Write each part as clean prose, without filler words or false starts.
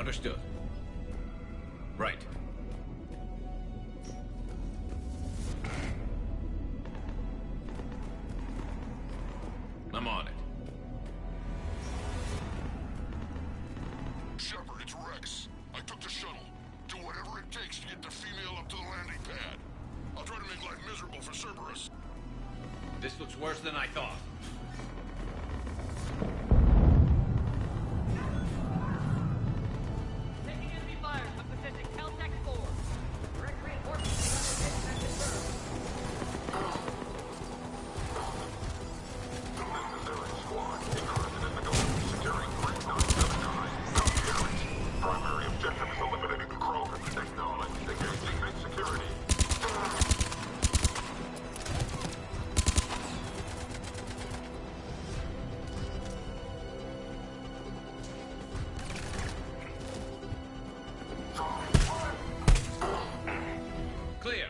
Understood. Right. I'm on it. Shepard, it's Rex. I took the shuttle. Do whatever it takes to get the female up to the landing pad. I'll try to make life miserable for Cerberus. This looks worse than I thought. Taking enemy fire from position Caltech 4. Direct reinforcements have been confirmed. Legendary squad interested in the goal securing 3.Lengendary. Primary objective is eliminating the Krogan. Acknowledge. Engaging main security. Clear.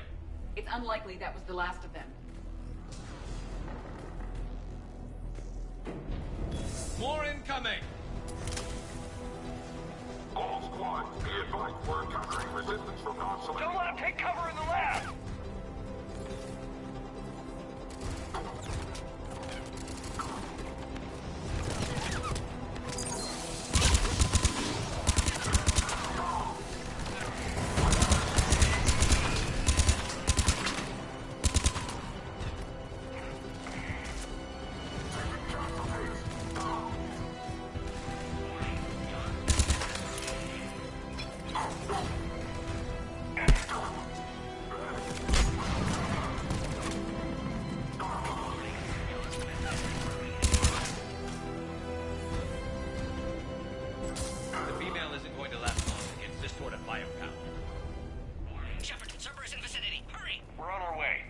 It's unlikely that was the last of them. More incoming! All squads, be advised we're encountering resistance from non-select. Don't let him take cover in the lab! The female isn't going to last long against this sort of firepower. Shepard, Cerberus in vicinity. Hurry! We're on our way.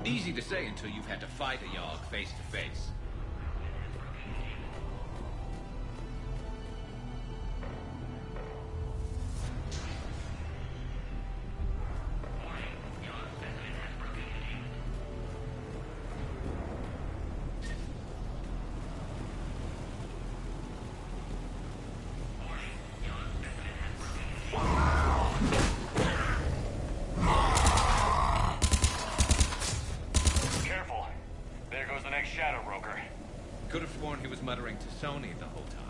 Easy to say until you've had to fight a Yogg face to face. Careful. There goes the next shadow broker. Could have sworn he was muttering to Sony the whole time.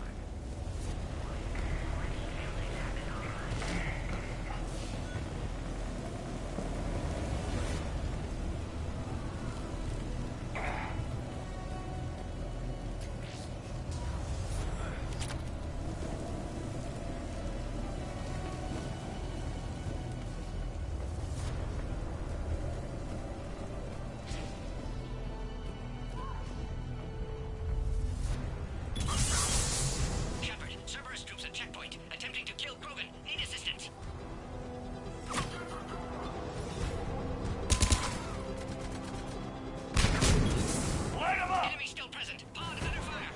Shepard, Cerberus troops at checkpoint, attempting to kill Krogan. Need assistance. Light him up! Enemy still present. Pod under fire.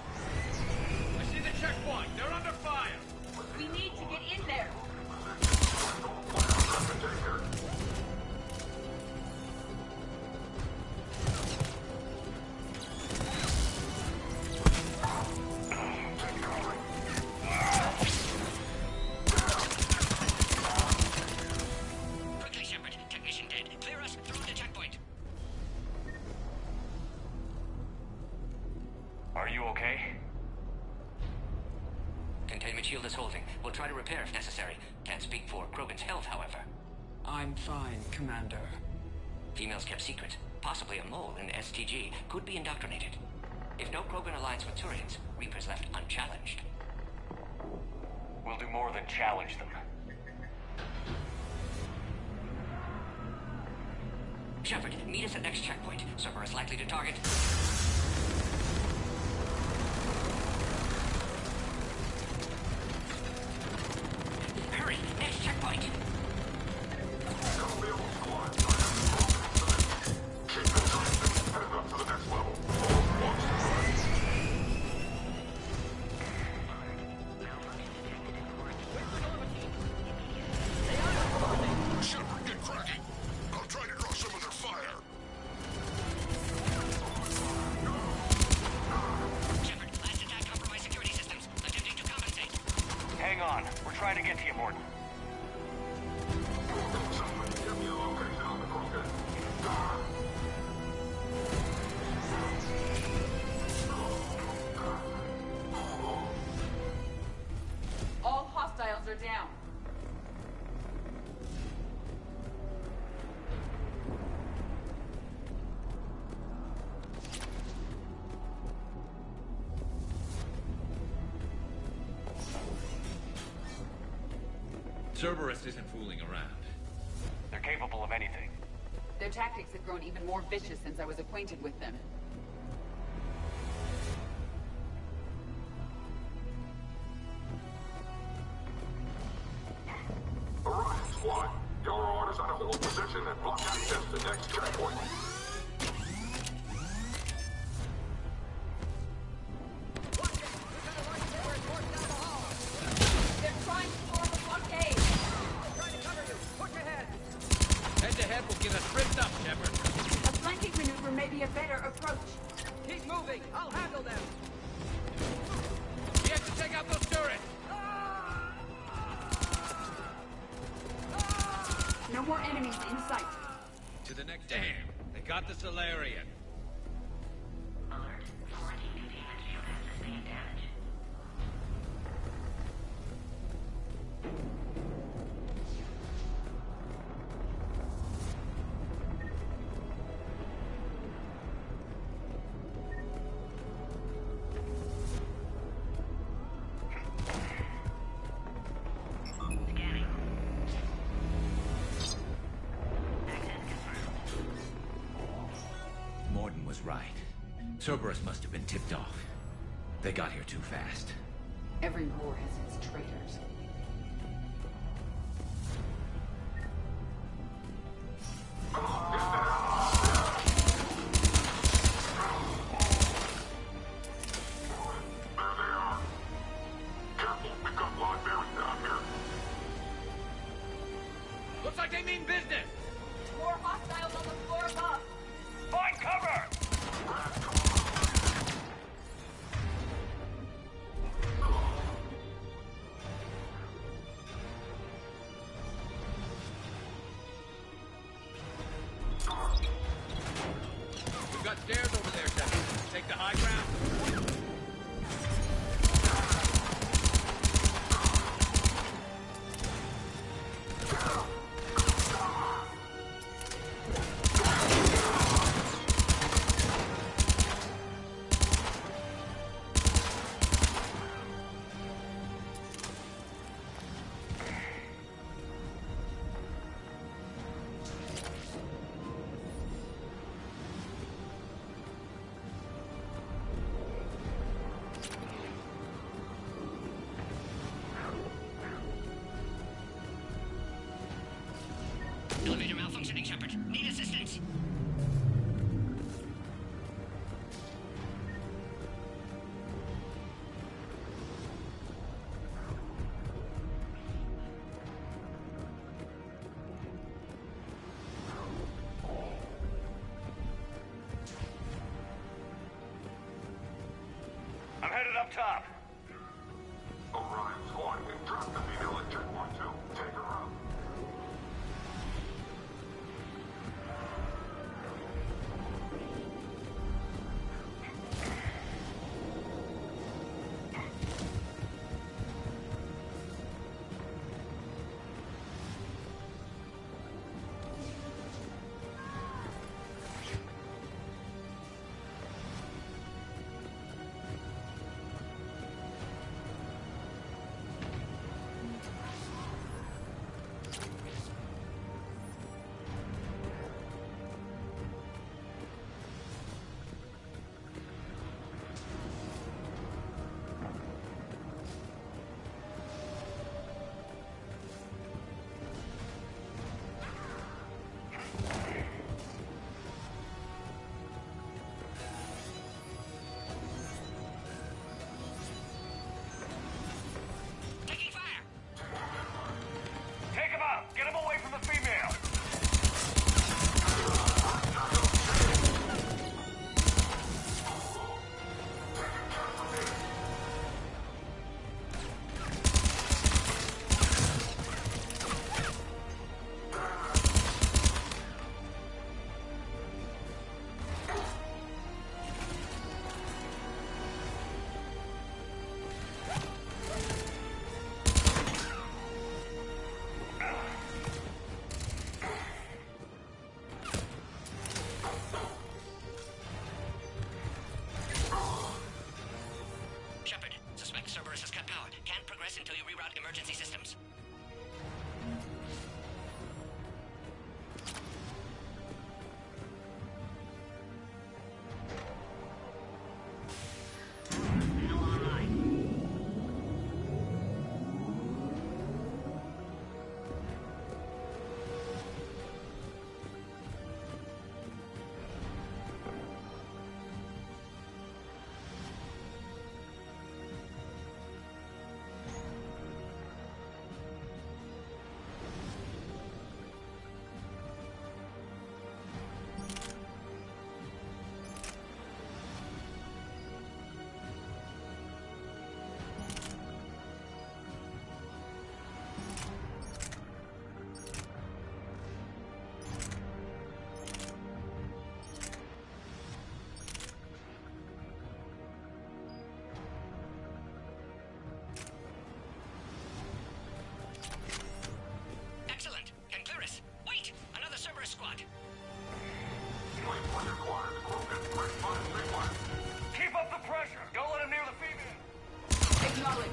I see the checkpoint. They're under fire. We need to get in there. Quickly, Shepard. Technician dead. Clear us through the checkpoint. Are you okay? Containment shield is holding. We'll try to repair if necessary. Can't speak for Krogan's health, however. I'm fine, Commander. Females kept secret. Possibly a mole in STG. Could be indoctrinated. If no Krogan aligns with Turians, Reaper's left unchallenged. We'll do more than challenge them. Shepard, meet us at next checkpoint. Cerberus likely to target. Hang on. We're trying to get to you, Morton. Someone give me a location on the Krogan. All hostiles are down. Cerberus isn't fooling around. They're capable of anything. Their tactics have grown even more vicious since I was acquainted with them. Orion Squad, your orders are to hold position and block access to next checkpoint. They're trying to form a blockade. Head to head will get us ripped up, Shepard. A flanking maneuver may be a better approach. Keep moving. I'll handle them. We have to take out those turrets. No more enemies in sight. To the next. Damn, they got the Solarian. Alert. Quarantine containment shield has sustained damage. Scanning. Access confirmed. Morton was right. Cerberus must have been tipped off. They got here too fast. Every war has its traitors. There they are. Careful, we've got live bearing down here. Looks like they mean business. More hostiles on the floor above. Find cover! We've got stairs over there, Shepard. Take the high ground. Elevator malfunctioning, Shepard. Need assistance. I'm headed up top. Orion Squad, we've dropped the female at checkpoint 2. Take her out. emergency systems. Excellent. Can clear us. Wait! Another Cerberus squad. Keep up the pressure. Don't let him near the female. Acknowledge.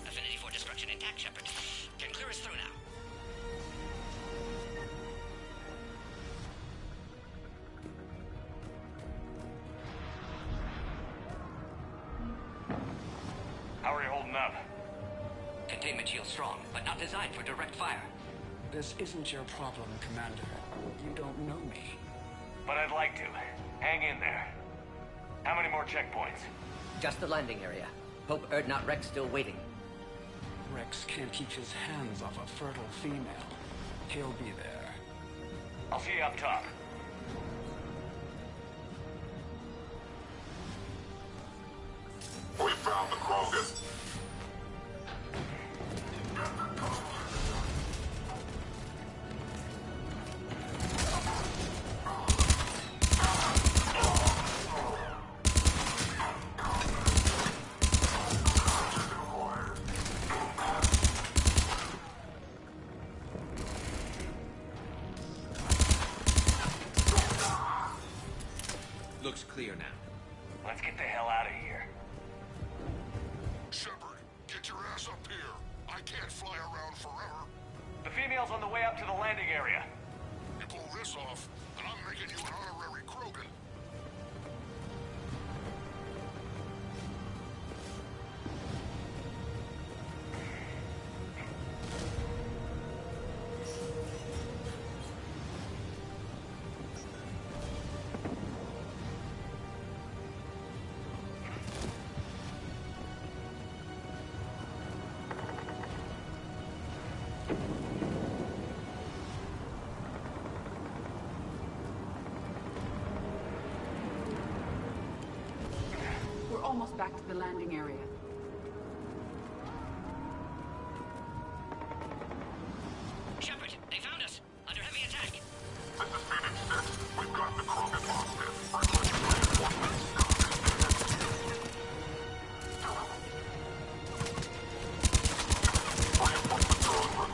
Affinity for destruction intact, Shepard. Can clear us through now. How are you holding up? Containment shield strong, but not designed for direct fire. This isn't your problem, Commander. You don't know me. But I'd like to. Hang in there. How many more checkpoints? Just the landing area. Hope Erdnot Rex still waiting. Rex can't keep his hands off a fertile female. He'll be there. I'll see you up top. We found the Krogan. Looks clear now. Let's get the hell out of here. Shepard, get your ass up here. I can't fly around forever. The female's on the way up to the landing area. You pull this off, and I'm making you an honorary Krogan. We're almost back to the landing area. Shepard, they found us. Under heavy attack. This is Phoenix 6. We've got the Krogan hostage. Requesting reinforcements. Reinforcements are en route.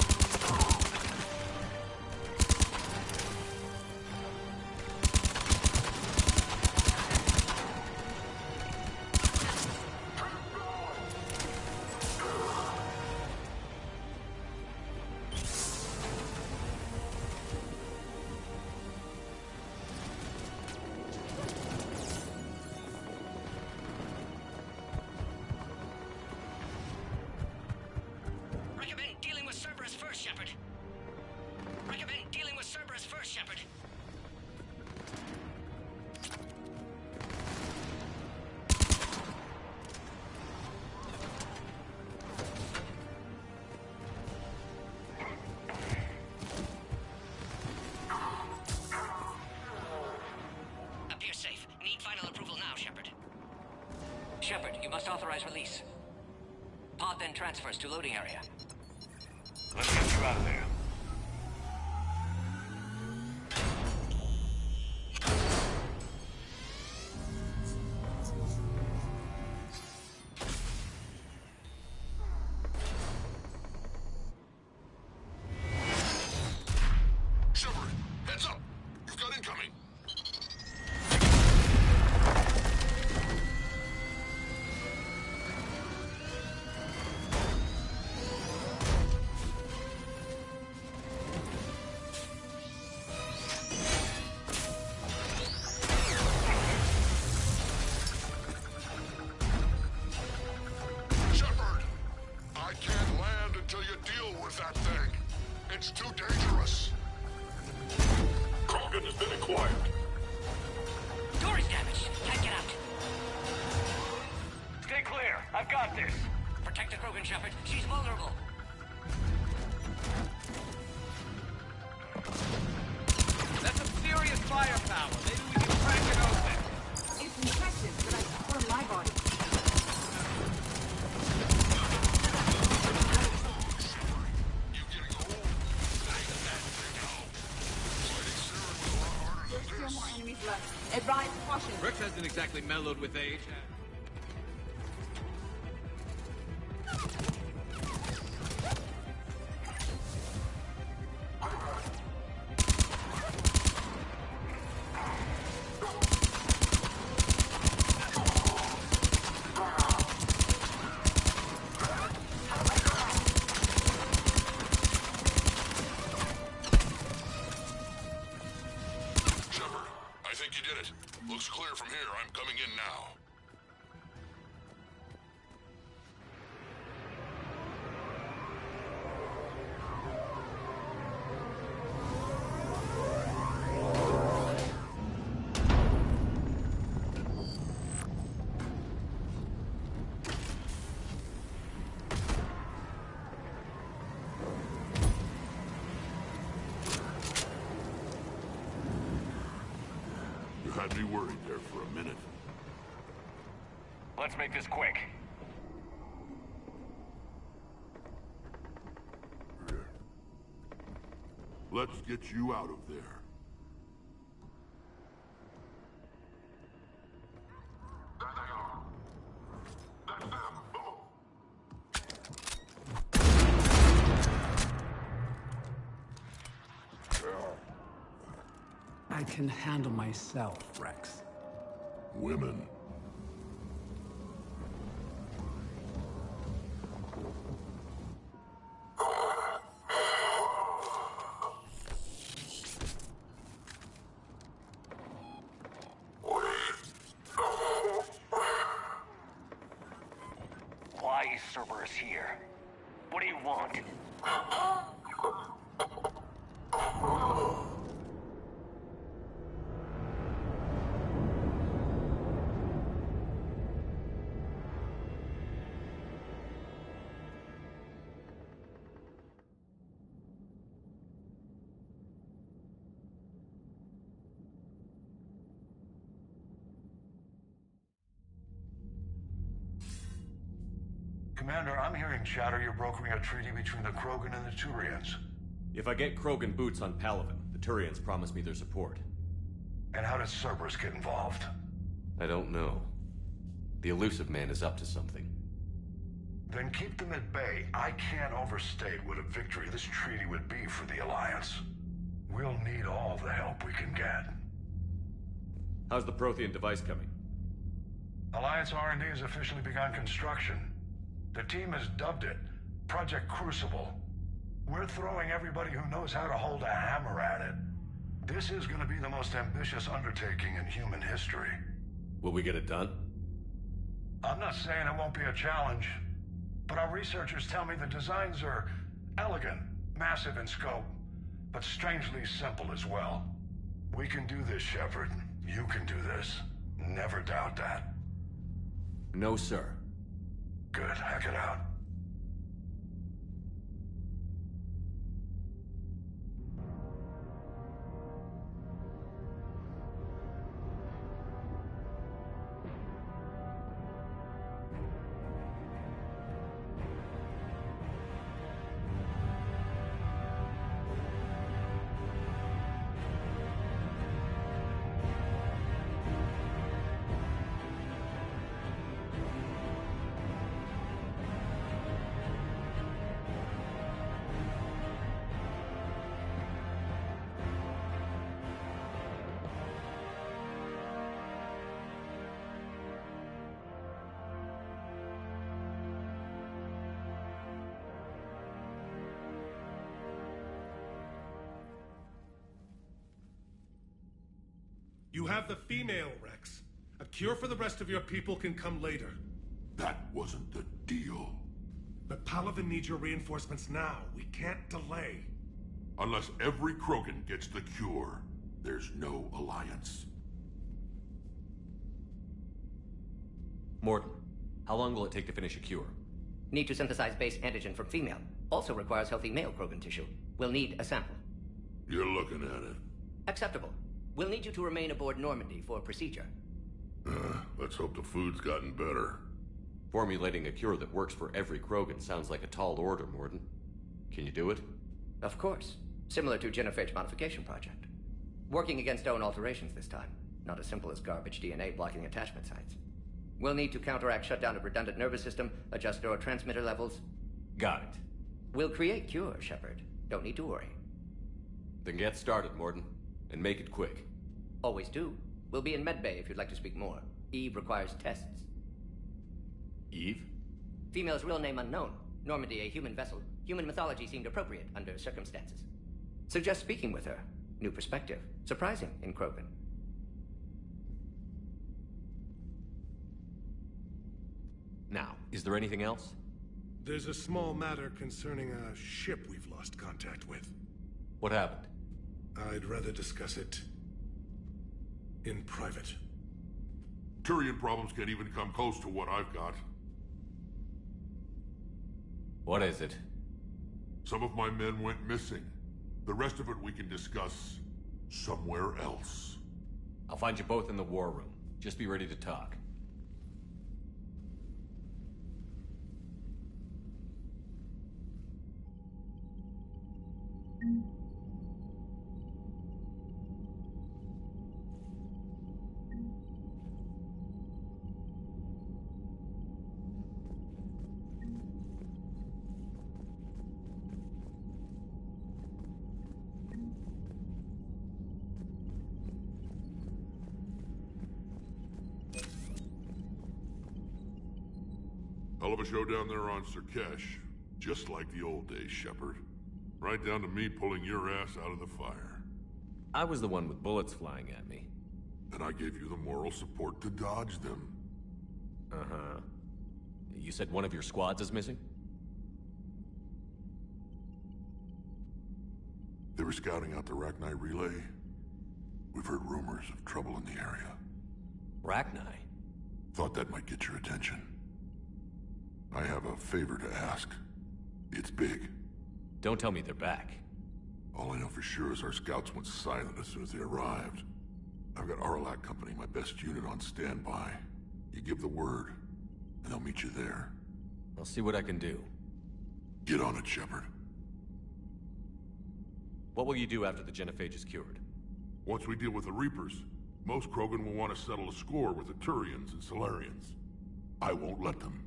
Recommend dealing with Cerberus first, Shepard. Recommend dealing with Cerberus first, Shepard. Appear safe. Need final approval now, Shepard. Shepard, you must authorize release. Pod then transfers to loading area. Let's get you out of there. dangerous. Krogan has been acquired. Door is damaged. Can't get out. Stay clear. I've got this. Protect the Krogan, Shepard. She's vulnerable. That's some serious firepower. Maybe we can crack it open. It's impressive, but I prefer my body. You getting old? Ain't that now. Fighting Saren was a lot harder There's than still this. more enemies left. Advise caution. Rex hasn't exactly mellowed with age. Shepard, I think you did it. Looks clear from here. I'm coming in now. You had me worried there for a minute. Let's make this quick. Here. Let's get you out of there. There they are. That's them. Move. I can handle myself, Rex. Women. Why is Cerberus here? What do you want? Commander, I'm hearing chatter you're brokering a treaty between the Krogan and the Turians. If I get Krogan boots on Palaven, the Turians promise me their support. And how does Cerberus get involved? I don't know. The elusive man is up to something. Then keep them at bay. I can't overstate what a victory this treaty would be for the Alliance. We'll need all the help we can get. How's the Prothean device coming? Alliance R&D has officially begun construction. The team has dubbed it Project Crucible. We're throwing everybody who knows how to hold a hammer at it. This is going to be the most ambitious undertaking in human history. Will we get it done? I'm not saying it won't be a challenge, but our researchers tell me the designs are elegant, massive in scope, but strangely simple as well. We can do this, Shepard. You can do this. Never doubt that. No, sir. Good. Hack it out. You have the female, Rex. A cure for the rest of your people can come later. That wasn't the deal. But Palaven needs your reinforcements now. We can't delay. Unless every Krogan gets the cure, there's no alliance. Morton, how long will it take to finish a cure? Need to synthesize base antigen from female. Also requires healthy male Krogan tissue. We'll need a sample. You're looking at it. Acceptable. We'll need you to remain aboard Normandy for procedure. Let's hope the food's gotten better. Formulating a cure that works for every Krogan sounds like a tall order, Morton. Can you do it? Of course. Similar to DjFrank's modification project. Working against own alterations this time. Not as simple as garbage DNA blocking attachment sites. We'll need to counteract shutdown of redundant nervous system, adjust neurotransmitter levels. Got it. We'll create cure, Shepard. Don't need to worry. Then get started, Morton. And make it quick. Always do. We'll be in medbay if you'd like to speak more. Eve requires tests. Eve? Female's real name unknown. Normandy a human vessel. Human mythology seemed appropriate under circumstances. Suggest speaking with her. New perspective. Surprising in Krogan. Now, is there anything else? There's a small matter concerning a ship we've lost contact with. What happened? I'd rather discuss it in private. Turian problems can't even come close to what I've got. What is it? Some of my men went missing. The rest of it we can discuss somewhere else. I'll find you both in the war room. Just be ready to talk. Hell of a show down there on Sirkesh. Just like the old days, Shepard. Right down to me pulling your ass out of the fire. I was the one with bullets flying at me. And I gave you the moral support to dodge them. Uh-huh. You said one of your squads is missing? They were scouting out the Rachni relay. We've heard rumors of trouble in the area. Rachni? Thought that might get your attention. I have a favor to ask. It's big. Don't tell me they're back. All I know for sure is our scouts went silent as soon as they arrived. I've got Aralak Company, my best unit, on standby. You give the word, and they'll meet you there. I'll see what I can do. Get on it, Shepard. What will you do after the genophage is cured? Once we deal with the Reapers, most Krogan will want to settle a score with the Turians and Solarians. I won't let them.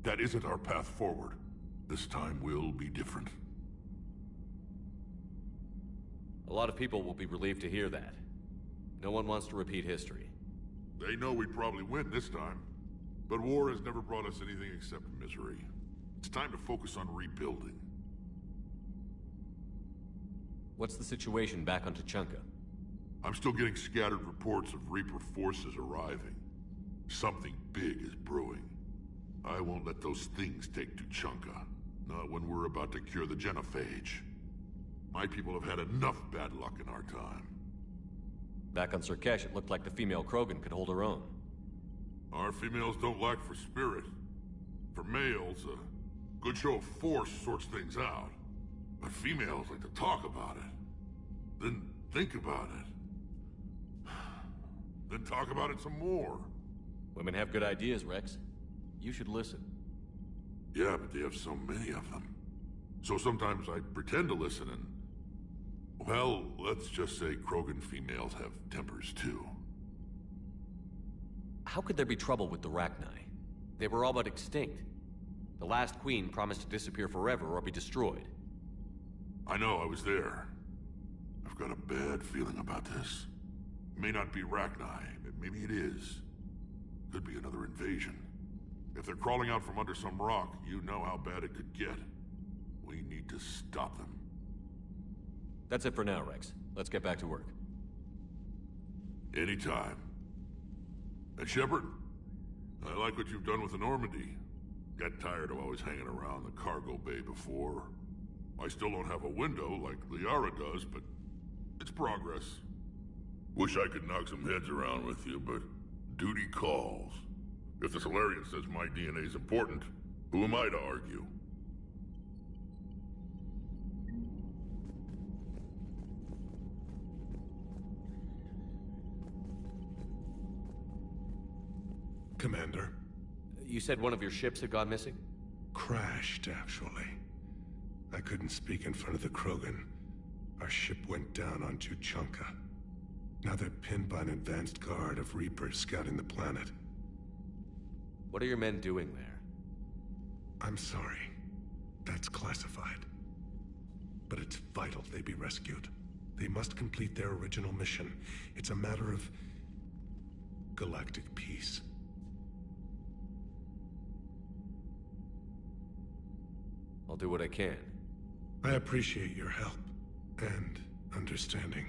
That isn't our path forward. This time will be different. A lot of people will be relieved to hear that. No one wants to repeat history. They know we'd probably win this time. But war has never brought us anything except misery. It's time to focus on rebuilding. What's the situation back on Tuchanka? I'm still getting scattered reports of Reaper forces arriving. Something big is brewing. I won't let those things take Tuchanka. Not when we're about to cure the genophage. My people have had enough bad luck in our time. Back on Sirkesh, it looked like the female Krogan could hold her own. Our females don't lack for spirit. For males, a good show of force sorts things out. But females like to talk about it. Then think about it. Then talk about it some more. Women have good ideas, Rex. You should listen. Yeah, but they have so many of them. So sometimes I pretend to listen and... Well, let's just say Krogan females have tempers too. How could there be trouble with the Rachni? They were all but extinct. The last queen promised to disappear forever or be destroyed. I know, I was there. I've got a bad feeling about this. It may not be Rachni, but maybe it is. Could be another invasion. If they're crawling out from under some rock, you know how bad it could get. We need to stop them. That's it for now, Rex. Let's get back to work. Anytime. And Shepard, I like what you've done with the Normandy. Got tired of always hanging around the cargo bay before. I still don't have a window like Liara does, but it's progress. Wish I could knock some heads around with you, but duty calls. If the Solarian says my DNA is important, who am I to argue? Commander. You said one of your ships had gone missing? Crashed, actually. I couldn't speak in front of the Krogan. Our ship went down on Tuchanka. Now they're pinned by an advanced guard of Reapers scouting the planet. What are your men doing there? I'm sorry. That's classified. But it's vital they be rescued. They must complete their original mission. It's a matter of galactic peace. I'll do what I can. I appreciate your help and understanding.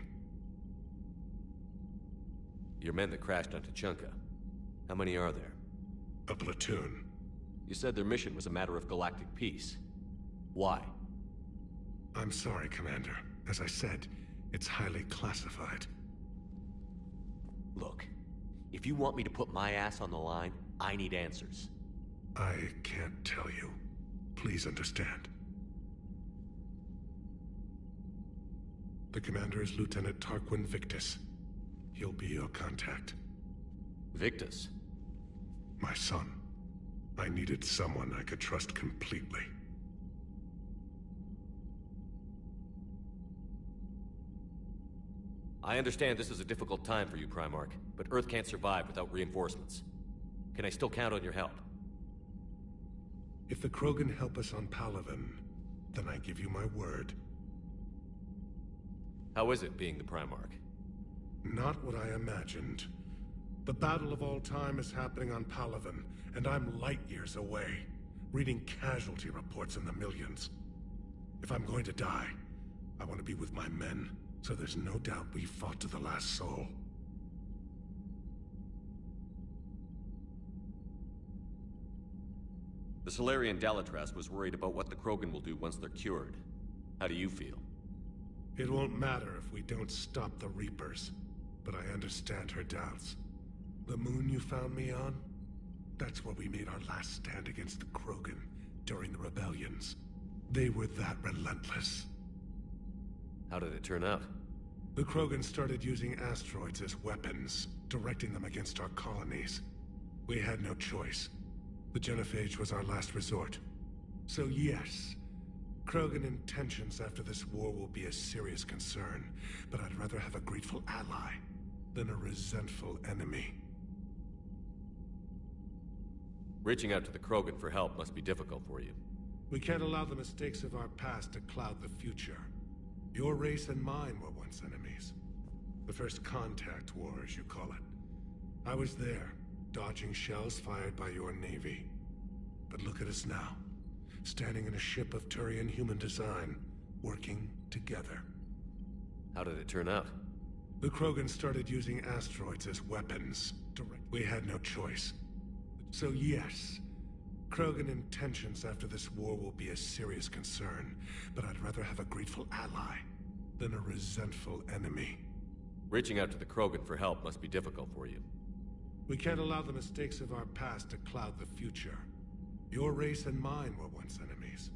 Your men that crashed on Tuchanka. How many are there? A platoon. You said their mission was a matter of galactic peace. Why? I'm sorry, Commander. As I said, it's highly classified. Look, if you want me to put my ass on the line, I need answers. I can't tell you. Please understand. The commander is Lieutenant Tarquin Victus. He'll be your contact. Victus? My son. I needed someone I could trust completely. I understand this is a difficult time for you, Primarch, but Earth can't survive without reinforcements. Can I still count on your help? If the Krogan help us on Palaven, then I give you my word. How is it being the Primarch? Not what I imagined. The battle of all time is happening on Palaven, and I'm light years away, reading casualty reports in the millions. If I'm going to die, I want to be with my men, so there's no doubt we fought to the last soul. The Solarian Dalatras was worried about what the Krogan will do once they're cured. How do you feel? It won't matter if we don't stop the Reapers, but I understand her doubts. The moon you found me on? That's where we made our last stand against the Krogan during the rebellions. They were that relentless. How did it turn out? The Krogan started using asteroids as weapons, directing them against our colonies. We had no choice. The genophage was our last resort. So yes, Krogan intentions after this war will be a serious concern, but I'd rather have a grateful ally than a resentful enemy. Reaching out to the Krogan for help must be difficult for you. We can't allow the mistakes of our past to cloud the future. Your race and mine were once enemies. The first contact war, as you call it. I was there, dodging shells fired by your navy. But look at us now, standing in a ship of Turian human design, working together. How did it turn out? The Krogan started using asteroids as weapons. We had no choice. So yes, Krogan intentions after this war will be a serious concern, but I'd rather have a grateful ally than a resentful enemy. Reaching out to the Krogan for help must be difficult for you. We can't allow the mistakes of our past to cloud the future. Your race and mine were once enemies.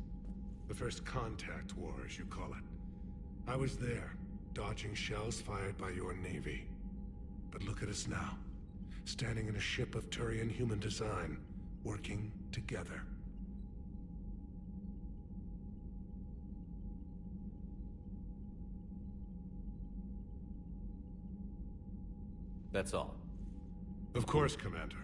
The first contact war, as you call it. I was there, dodging shells fired by your navy. But look at us now, standing in a ship of Turian human design, working together. That's all. Of course, Commander.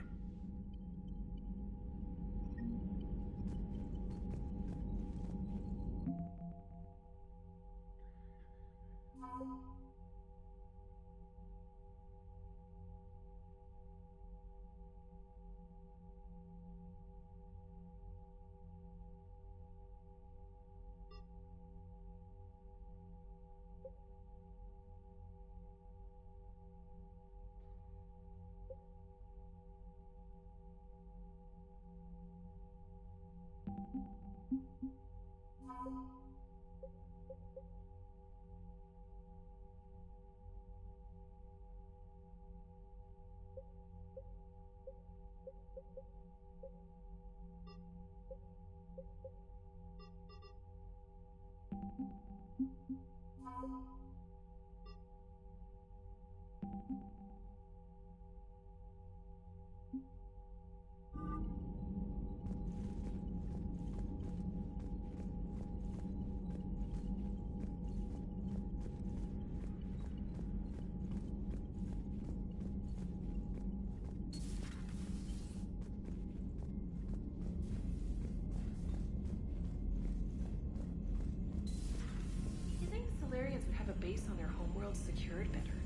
You think Solarians would have a base on their homeworld secured better?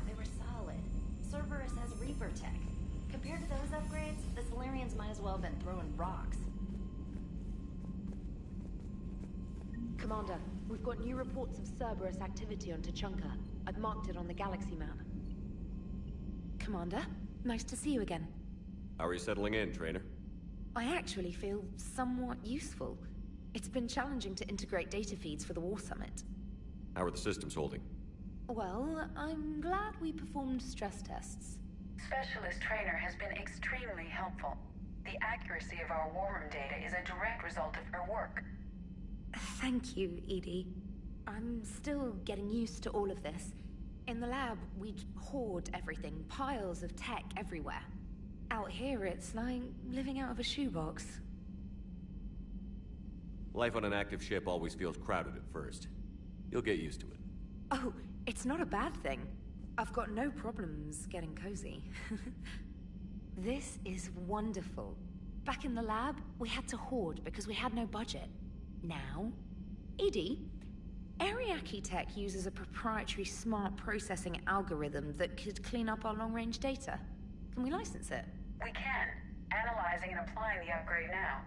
They were solid. Cerberus has Reaper tech. Compared to those upgrades, the Solarians might as well have been throwing rocks. Commander, we've got new reports of Cerberus activity on Tuchanka. I've marked it on the galaxy map. Commander, nice to see you again. How are you settling in, Trainer? I actually feel somewhat useful. It's been challenging to integrate data feeds for the War Summit. How are the systems holding? Well, I'm glad we performed stress tests. Specialist Trainer has been extremely helpful. The accuracy of our war room data is a direct result of her work. Thank you, Edie. I'm still getting used to all of this. In the lab, we'd hoard everything, piles of tech everywhere. Out here, it's like living out of a shoebox. Life on an active ship always feels crowded at first. You'll get used to it. Oh, it's not a bad thing. I've got no problems getting cozy. This is wonderful. Back in the lab, we had to hoard because we had no budget. Now, Edie, Ariake Tech uses a proprietary smart processing algorithm that could clean up our long-range data. Can we license it? We can. Analyzing and applying the upgrade now.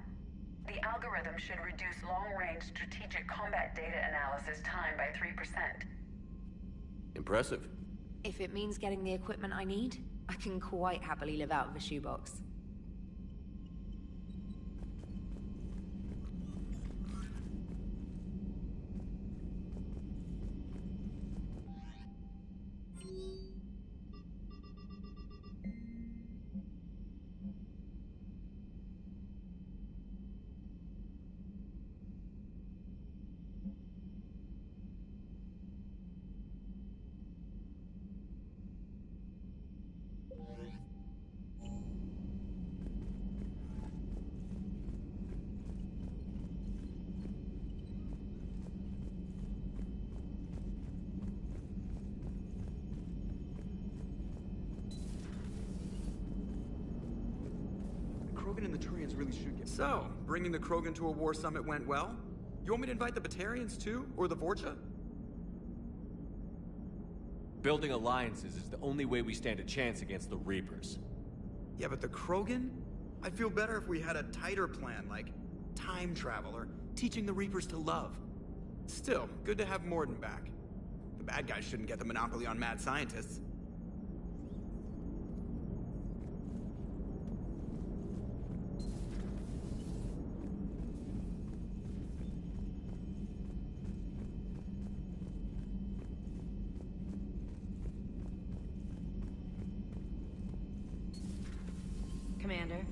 The algorithm should reduce long-range strategic combat data analysis time by 3%. Impressive. If it means getting the equipment I need, I can quite happily live out of a shoebox. Krogan and the Turians really should get... So, bringing the Krogan to a war summit went well? You want me to invite the Batarians too? Or the Vorcha? Building alliances is the only way we stand a chance against the Reapers. Yeah, but the Krogan? I'd feel better if we had a tighter plan, like time travel or teaching the Reapers to love. Still, good to have Morden back. The bad guys shouldn't get the monopoly on mad scientists. Commander.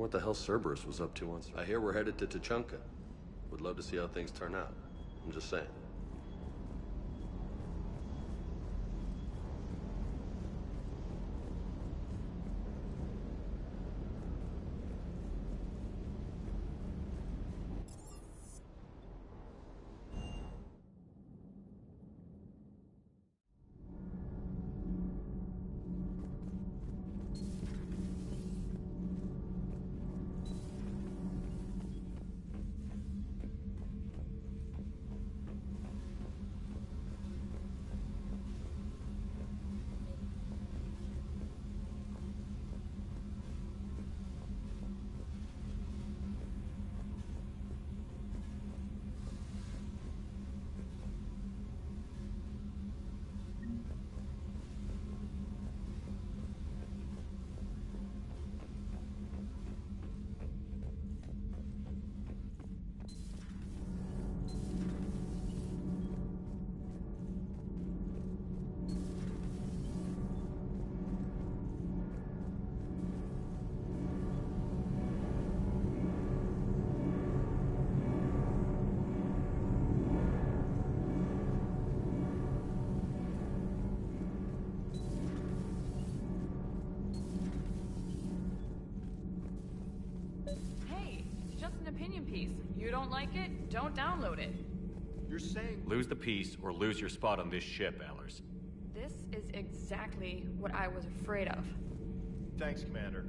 what the hell Cerberus was up to once. I hear we're headed to Tuchanka. Would love to see how things turn out. I'm just saying. Opinion piece. You don't like it? Don't download it. You're saying... Lose the piece or lose your spot on this ship, Allers. This is exactly what I was afraid of. Thanks, Commander.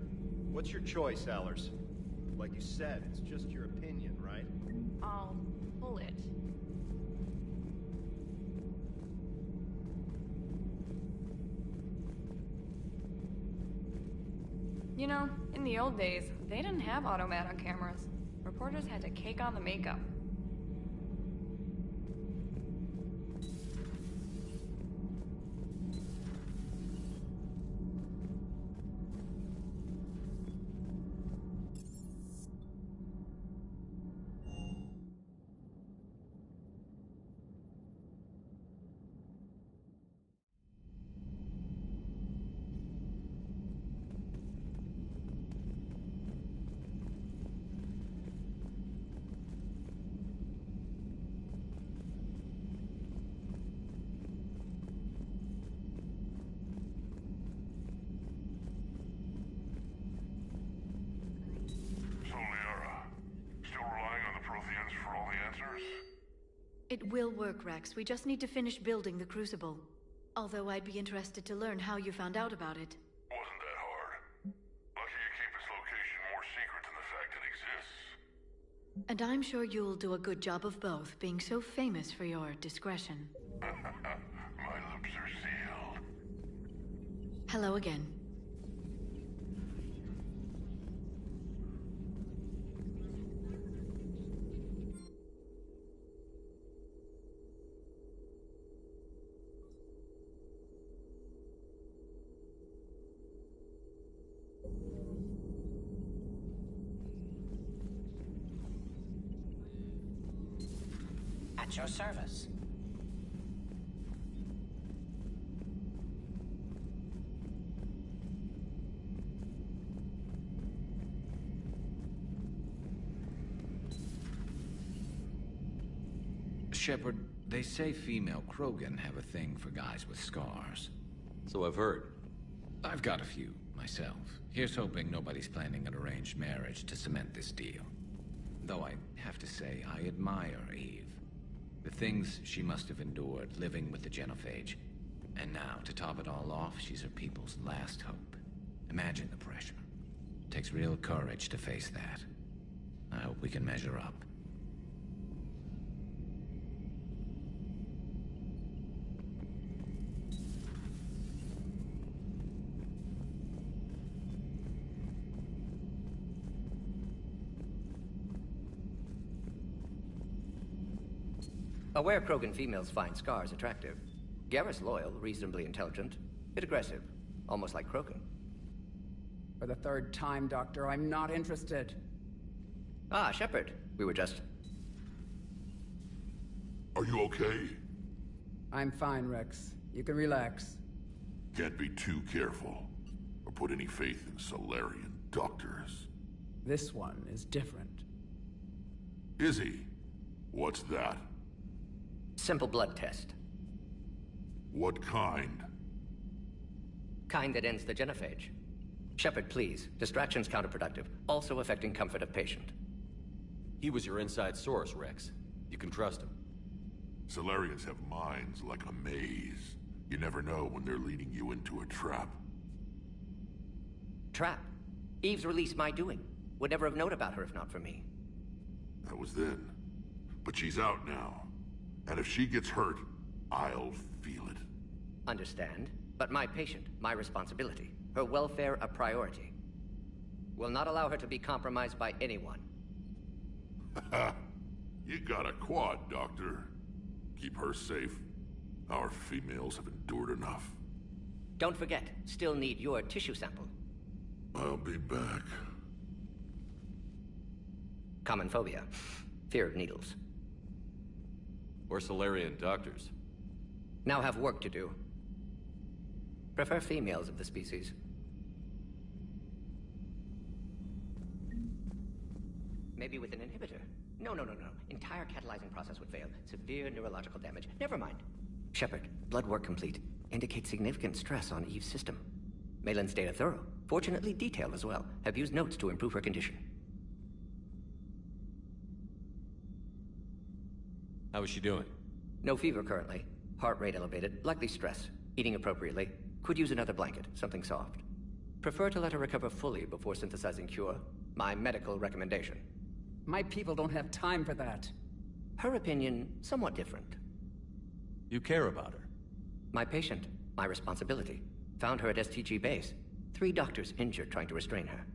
What's your choice, Allers? Like you said, it's just your opinion, right? I'll pull it. You know, in the old days, they didn't have automat on cameras. Reporters had to cake on the makeup. It will work, Rex. We just need to finish building the Crucible. Although I'd be interested to learn how you found out about it. Wasn't that hard. Lucky you keep its location more secret than the fact it exists. And I'm sure you'll do a good job of both, being so famous for your discretion. My lips are sealed. Hello again. At your service. Shepard, they say female Krogan have a thing for guys with scars. So I've heard. I've got a few, myself. Here's hoping nobody's planning an arranged marriage to cement this deal. Though I have to say, I admire Eve. The things she must have endured living with the genophage. And now, to top it all off, she's her people's last hope. Imagine the pressure. Takes real courage to face that. I hope we can measure up. Aware Krogan females find scars attractive. Garrus loyal, reasonably intelligent, bit aggressive, almost like Krogan. For the third time, Doctor, I'm not interested. Ah, Shepard. We were just... Are you okay? I'm fine, Rex. You can relax. Can't be too careful, or put any faith in Solarian doctors. This one is different. Is he? What's that? Simple blood test. What kind? Kind that ends the genophage. Shepard, please. Distraction's counterproductive, also affecting comfort of patient. He was your inside source, Rex. You can trust him. Solarians have minds like a maze. You never know when they're leading you into a trap. Trap? Eve's release my doing. Would never have known about her if not for me. That was then. But she's out now. And if she gets hurt, I'll feel it. Understand. But my patient, my responsibility. Her welfare a priority. Will not allow her to be compromised by anyone. You got a quad, Doctor. Keep her safe. Our females have endured enough. Don't forget, still need your tissue sample. I'll be back. Common phobia. Fear of needles. Or Solarian doctors. Now have work to do. Prefer females of the species. Maybe with an inhibitor. No. Entire catalyzing process would fail. Severe neurological damage. Never mind. Shepard, blood work complete. Indicates significant stress on Eve's system. Malin's data thorough. Fortunately detailed as well. Have used notes to improve her condition. How is she doing? No fever currently. Heart rate elevated. Likely stress. Eating appropriately. Could use another blanket. Something soft. Prefer to let her recover fully before synthesizing cure. My medical recommendation. My people don't have time for that. Her opinion, somewhat different. You care about her. My patient, my responsibility. Found her at STG base. 3 doctors injured trying to restrain her.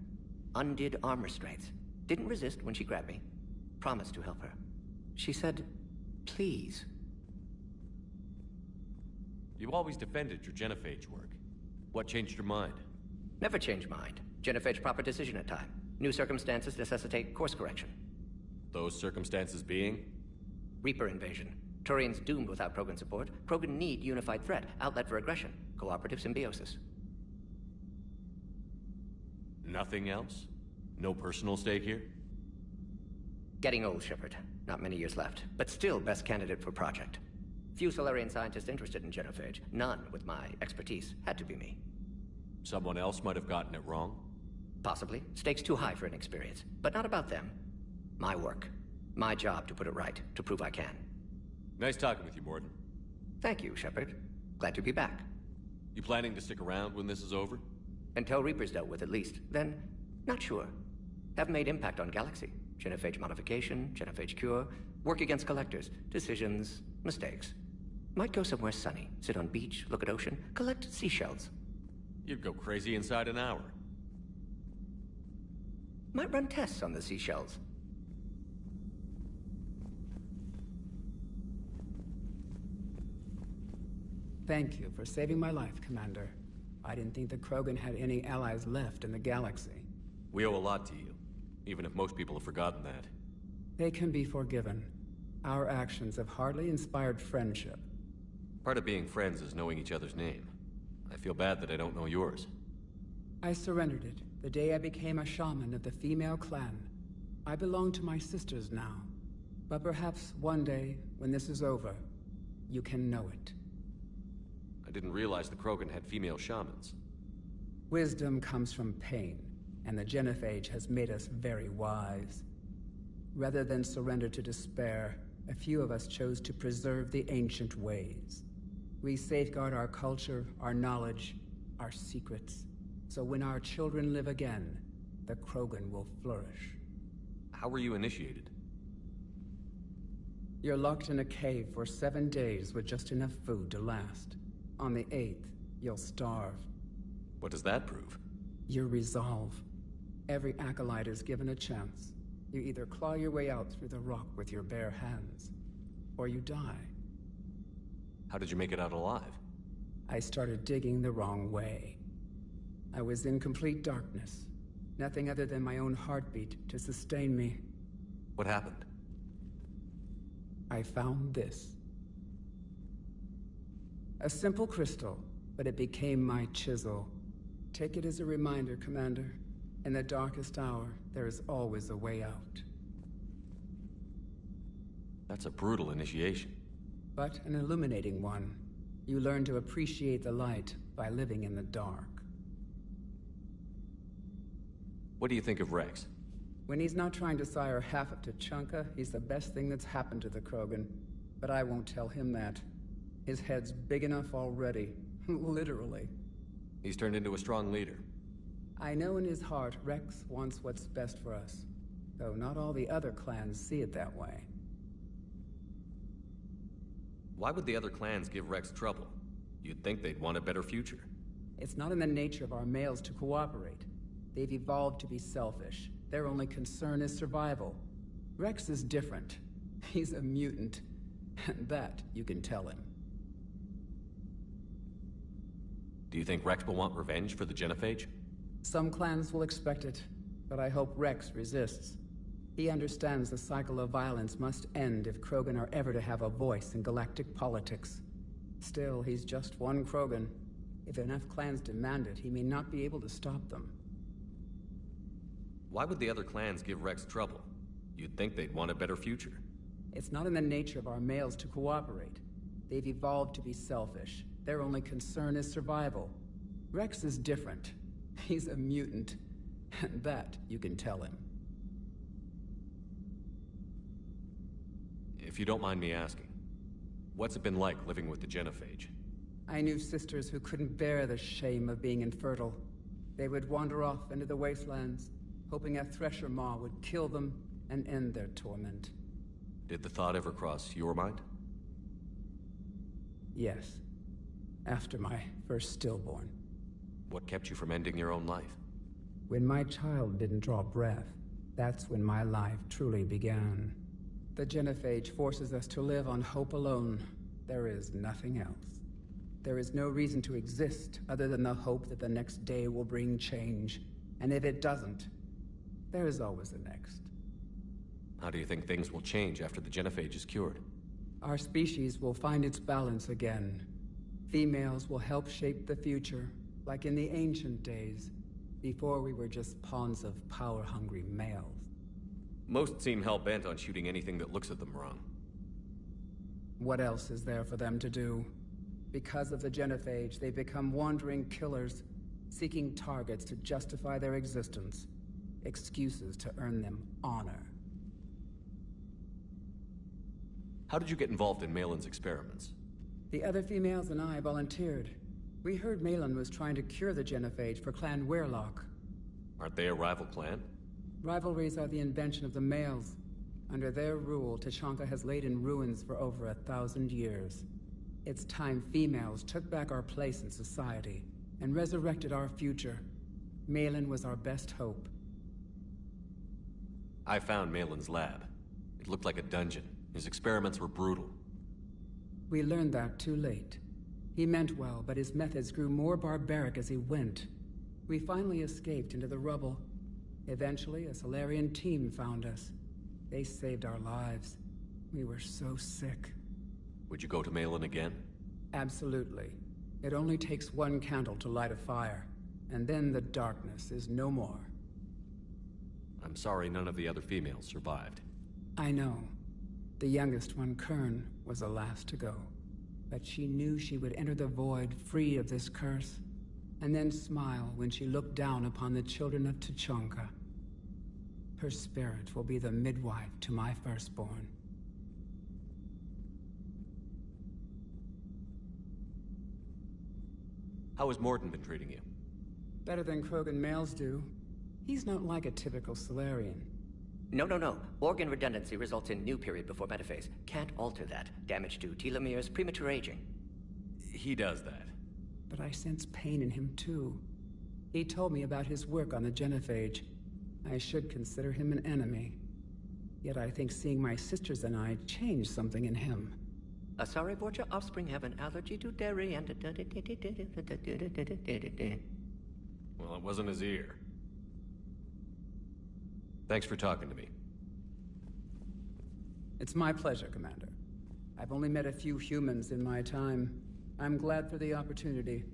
Undid arm restraints. Didn't resist when she grabbed me. Promised to help her. She said, please. You always defended your genophage work. What changed your mind? Never change mind. Genophage proper decision at time. New circumstances necessitate course correction. Those circumstances being? Reaper invasion. Turians doomed without Krogan support. Krogan need unified threat, outlet for aggression, cooperative symbiosis. Nothing else? No personal stake here? Getting old, Shepard. Not many years left, but still best candidate for project. Few Solarian scientists interested in genophage. None with my expertise. Had to be me. Someone else might have gotten it wrong? Possibly. Stakes too high for inexperience. But not about them. My work. My job to put it right, to prove I can. Nice talking with you, Morden. Thank you, Shepard. Glad to be back. You planning to stick around when this is over? Until Reaper's dealt with, at least. Then, not sure. Have made impact on Galaxy. Genophage modification, genophage cure, work against collectors, decisions, mistakes. Might go somewhere sunny, sit on beach, look at ocean, collect seashells. You'd go crazy inside an hour. Might run tests on the seashells. Thank you for saving my life, Commander. I didn't think the Krogan had any allies left in the galaxy. We owe a lot to you, even if most people have forgotten that. They can be forgiven. Our actions have hardly inspired friendship. Part of being friends is knowing each other's name. I feel bad that I don't know yours. I surrendered it the day I became a shaman of the female clan. I belong to my sisters now. But perhaps one day, when this is over, you can know it. I didn't realize the Krogan had female shamans. Wisdom comes from pain, and the genophage has made us very wise. Rather than surrender to despair, a few of us chose to preserve the ancient ways. We safeguard our culture, our knowledge, our secrets. So when our children live again, the Krogan will flourish. How were you initiated? You're locked in a cave for 7 days with just enough food to last. On the 8th, you'll starve. What does that prove? Your resolve. Every acolyte is given a chance. You either claw your way out through the rock with your bare hands, or you die. How did you make it out alive? I started digging the wrong way. I was in complete darkness. Nothing other than my own heartbeat to sustain me. What happened? I found this. A simple crystal, but it became my chisel. Take it as a reminder, Commander. In the darkest hour, there is always a way out. That's a brutal initiation. But an illuminating one. You learn to appreciate the light by living in the dark. What do you think of Rex? When he's not trying to sire half of Tuchanka, he's the best thing that's happened to the Krogan. But I won't tell him that. His head's big enough already. Literally. He's turned into a strong leader. I know in his heart Rex wants what's best for us. Though not all the other clans see it that way. Why would the other clans give Rex trouble? You'd think they'd want a better future. It's not in the nature of our males to cooperate. They've evolved to be selfish. Their only concern is survival. Rex is different. He's a mutant. And that you can tell him. Do you think Rex will want revenge for the Genophage? Some clans will expect it, but I hope Rex resists. He understands the cycle of violence must end if Krogan are ever to have a voice in galactic politics. Still, he's just one Krogan. If enough clans demand it, he may not be able to stop them. Why would the other clans give Rex trouble? You'd think they'd want a better future. It's not in the nature of our males to cooperate. They've evolved to be selfish. Their only concern is survival. Rex is different. He's a mutant. And that you can tell him. If you don't mind me asking, what's it been like living with the Genophage? I knew sisters who couldn't bear the shame of being infertile. They would wander off into the wastelands, hoping a Thresher Maw would kill them and end their torment. Did the thought ever cross your mind? Yes. After my first stillborn. What kept you from ending your own life? When my child didn't draw breath, that's when my life truly began. The Genophage forces us to live on hope alone. There is nothing else. There is no reason to exist other than the hope that the next day will bring change. And if it doesn't, there is always the next. How do you think things will change after the Genophage is cured? Our species will find its balance again. Females will help shape the future, like in the ancient days, before we were just pawns of power-hungry males. Most seem hell-bent on shooting anything that looks at them wrong. What else is there for them to do? Because of the Genophage, they become wandering killers, seeking targets to justify their existence. Excuses to earn them honor. How did you get involved in Malin's experiments? The other females and I volunteered. We heard Malin was trying to cure the Genophage for Clan Weirlock. Aren't they a rival clan? Rivalries are the invention of the males. Under their rule, Tuchanka has laid in ruins for over 1,000 years. It's time females took back our place in society and resurrected our future. Malin was our best hope. I found Malin's lab. It looked like a dungeon. His experiments were brutal. We learned that too late. He meant well, but his methods grew more barbaric as he went. We finally escaped into the rubble. Eventually, a Solarian team found us. They saved our lives. We were so sick. Would you go to Malin again? Absolutely. It only takes one candle to light a fire, and then the darkness is no more. I'm sorry none of the other females survived. I know. The youngest one, Kern, was the last to go. But she knew she would enter the void free of this curse, and then smile when she looked down upon the children of Tuchanka. Her spirit will be the midwife to my firstborn. How has Morden been treating you? Better than Krogan males do. He's not like a typical Solarian. No. Organ redundancy results in new period before metaphase. Can't alter that. Damage to telomeres, premature aging. He does that. But I sense pain in him too. He told me about his work on the Genophage. I should consider him an enemy. Yet I think seeing my sisters and I changed something in him. Sorry, Borgia, offspring have an allergy to dairy and... Well, it wasn't his ear. Thanks for talking to me. It's my pleasure, Commander. I've only met a few humans in my time. I'm glad for the opportunity.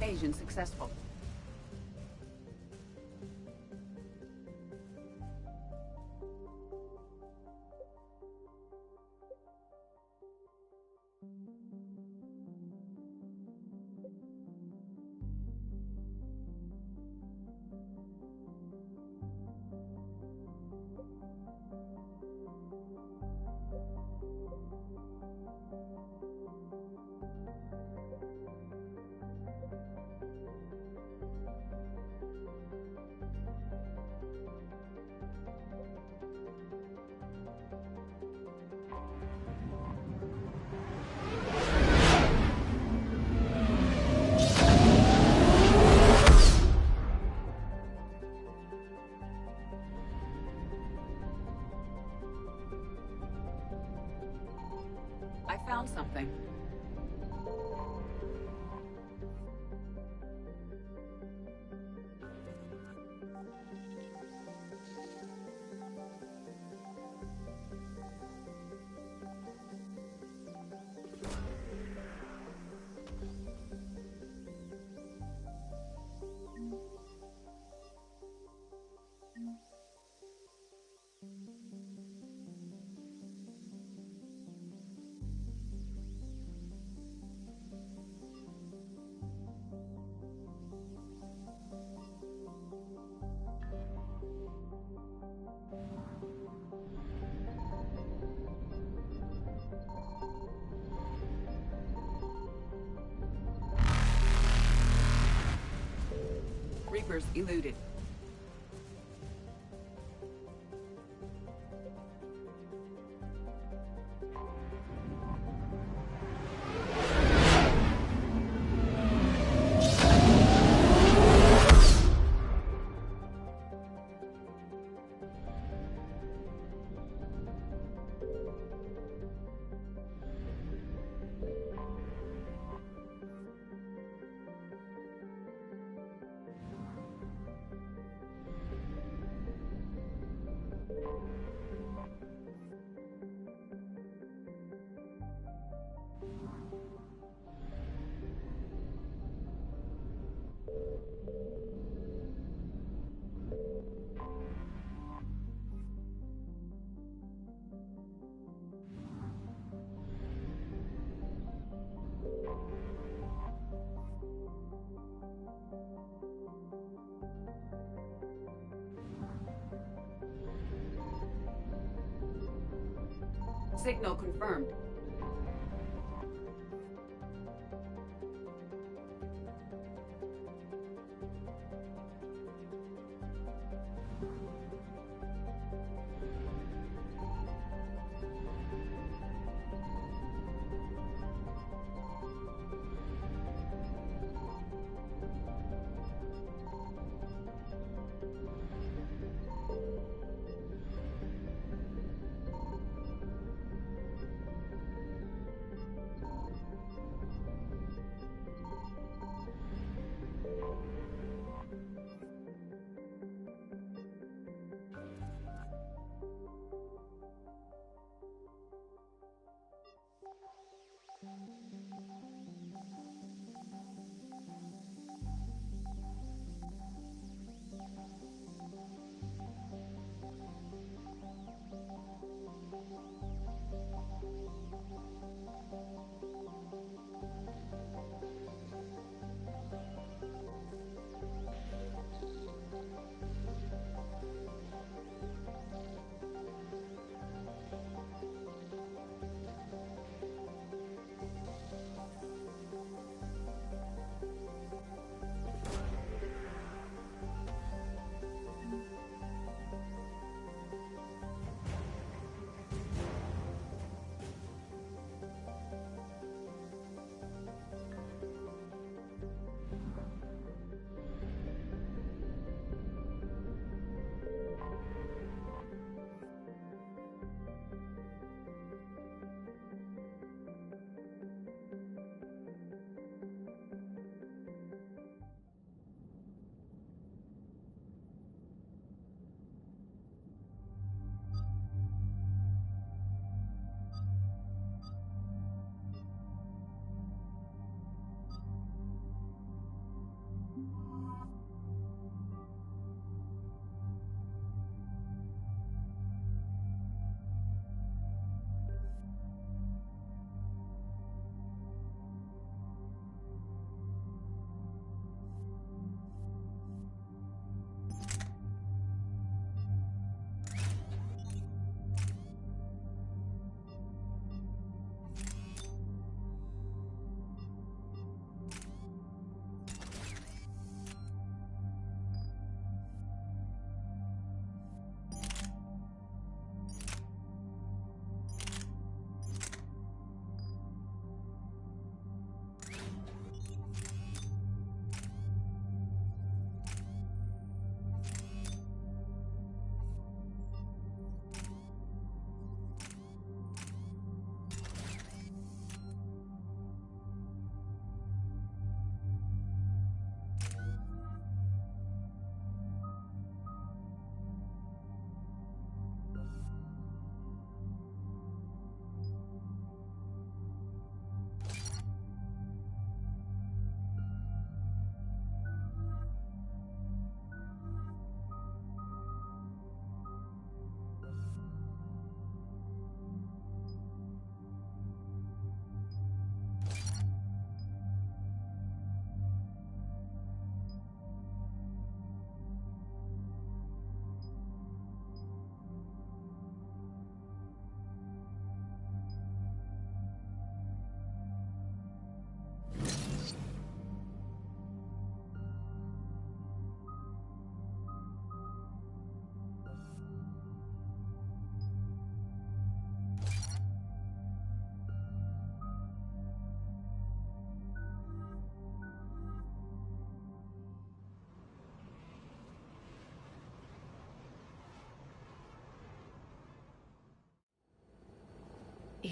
Invasion successful. I found something. Reapers eluded. Signal confirmed.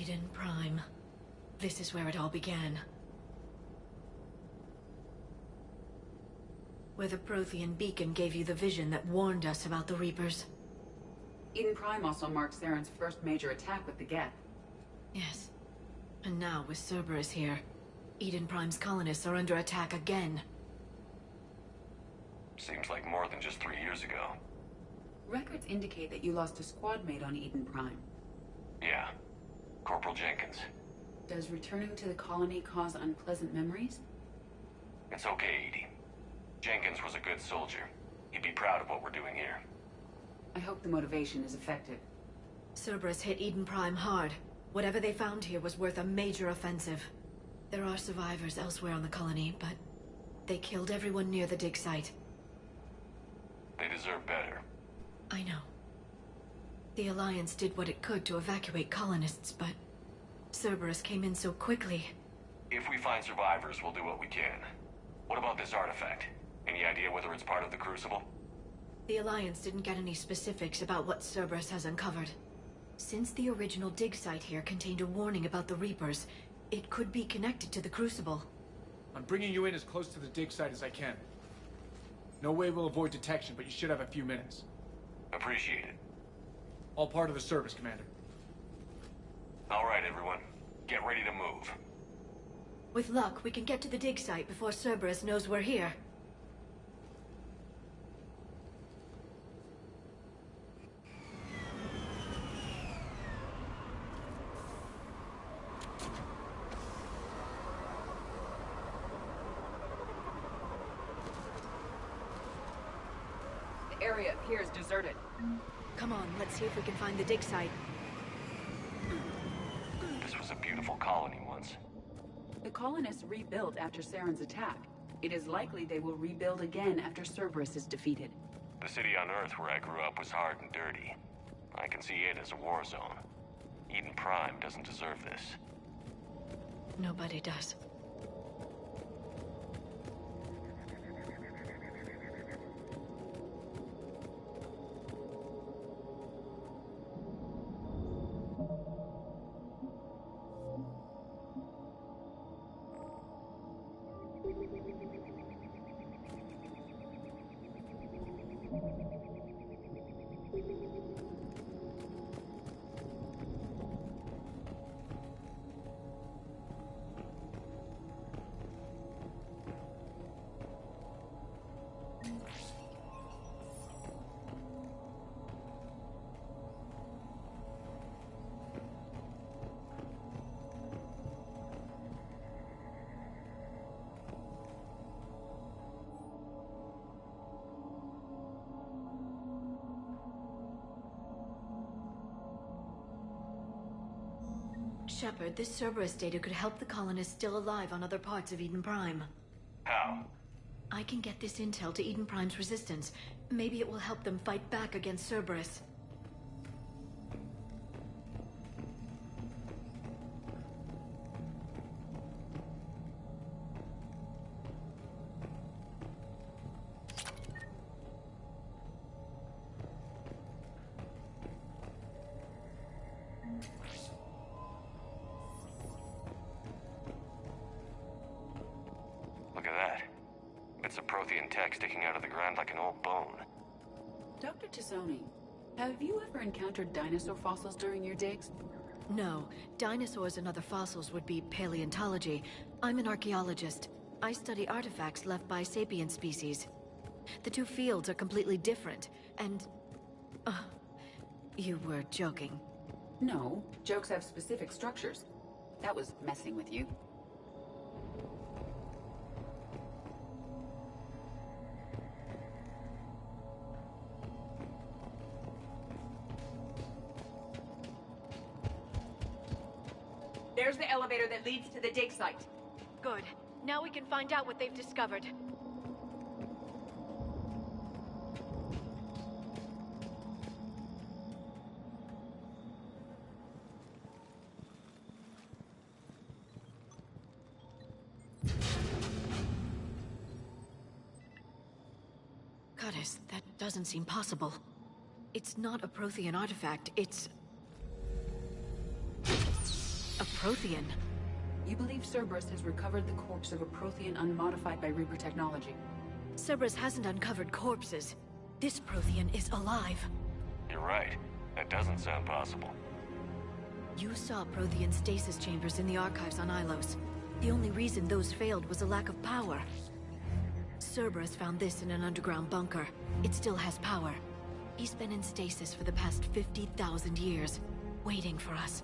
Eden Prime. This is where it all began. Where the Prothean beacon gave you the vision that warned us about the Reapers. Eden Prime also marks Saren's first major attack with the Geth. Yes. And now, with Cerberus here, Eden Prime's colonists are under attack again. Seems like more than just 3 years ago. Records indicate that you lost a squad mate on Eden Prime. Yeah. Corporal Jenkins. Does returning to the colony cause unpleasant memories? It's okay, Edie. Jenkins was a good soldier. He'd be proud of what we're doing here. I hope the motivation is effective. Cerberus hit Eden Prime hard. Whatever they found here was worth a major offensive. There are survivors elsewhere on the colony, but they killed everyone near the dig site. They deserve better. I know. The Alliance did what it could to evacuate colonists, but Cerberus came in so quickly. If we find survivors, we'll do what we can. What about this artifact? Any idea whether it's part of the Crucible? The Alliance didn't get any specifics about what Cerberus has uncovered. Since the original dig site here contained a warning about the Reapers, it could be connected to the Crucible. I'm bringing you in as close to the dig site as I can. No way we'll avoid detection, but you should have a few minutes. Appreciate it. All part of the service, Commander. All right, everyone. Get ready to move. With luck, we can get to the dig site before Cerberus knows we're here. The area appears deserted. Come on, let's see if we can find the dig site. This was a beautiful colony once. The colonists rebuilt after Saren's attack. It is likely they will rebuild again after Cerberus is defeated. The city on Earth where I grew up was hard and dirty. I can see it as a war zone. Eden Prime doesn't deserve this. Nobody does. Shepard, this Cerberus data could help the colonists still alive on other parts of Eden Prime. How? I can get this intel to Eden Prime's resistance. Maybe it will help them fight back against Cerberus. Look at that. Bits of Prothean tech sticking out of the ground like an old bone. Dr. Tassoni, have you ever encountered dinosaur fossils during your digs? No. Dinosaurs and other fossils would be paleontology. I'm an archaeologist. I study artifacts left by sapient species. The two fields are completely different, and... you were joking. No, jokes have specific structures. That was messing with you. There's the elevator that leads to the dig site. Good. Now we can find out what they've discovered. Goddess, that doesn't seem possible. It's not a Prothean artifact, it's... Prothean? You believe Cerberus has recovered the corpse of a Prothean unmodified by Reaper technology. Cerberus hasn't uncovered corpses. This Prothean is alive. You're right. That doesn't sound possible. You saw Prothean stasis chambers in the archives on Ilos. The only reason those failed was a lack of power. Cerberus found this in an underground bunker. It still has power. He's been in stasis for the past 50,000 years, waiting for us.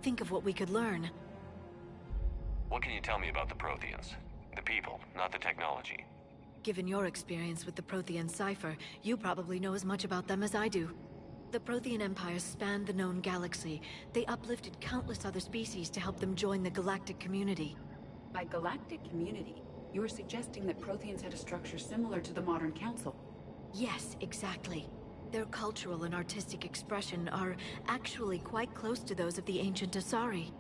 Think of what we could learn. What can you tell me about the Protheans? The people, not the technology. Given your experience with the Prothean cipher, you probably know as much about them as I do. The Prothean Empire spanned the known galaxy. They uplifted countless other species to help them join the galactic community. By galactic community, you are suggesting that Protheans had a structure similar to the modern council. Yes, exactly. Their cultural and artistic expression are actually quite close to those of the ancient Asari.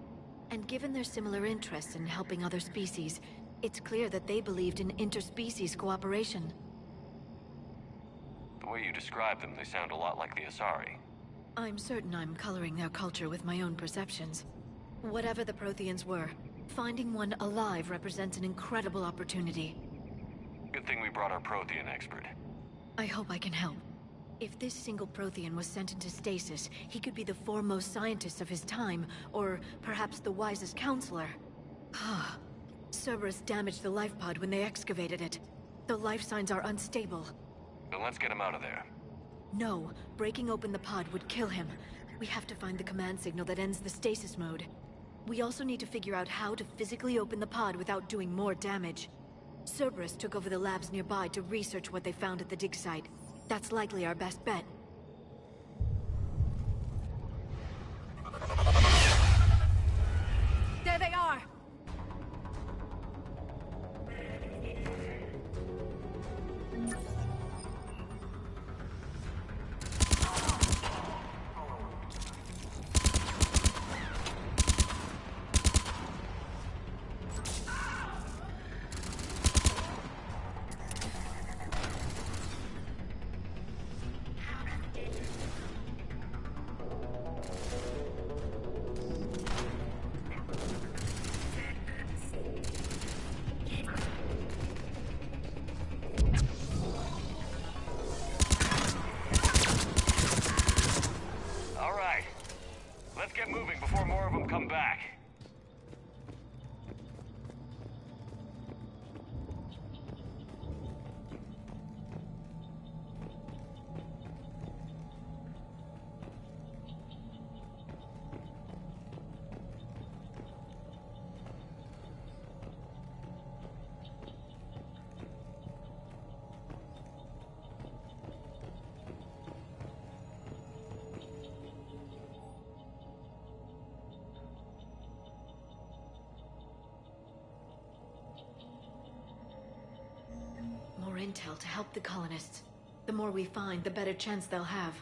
And given their similar interests in helping other species, it's clear that they believed in interspecies cooperation. The way you describe them, they sound a lot like the Asari. I'm certain I'm coloring their culture with my own perceptions. Whatever the Protheans were, finding one alive represents an incredible opportunity. Good thing we brought our Prothean expert. I hope I can help. If this single Prothean was sent into stasis, he could be the foremost scientist of his time, or perhaps the wisest counselor. Cerberus damaged the life pod when they excavated it. The life signs are unstable. Then let's get him out of there. No, breaking open the pod would kill him. We have to find the command signal that ends the stasis mode. We also need to figure out how to physically open the pod without doing more damage. Cerberus took over the labs nearby to research what they found at the dig site. That's likely our best bet. There they are! Come back. More intel to help the colonists. The more we find, the better chance they'll have.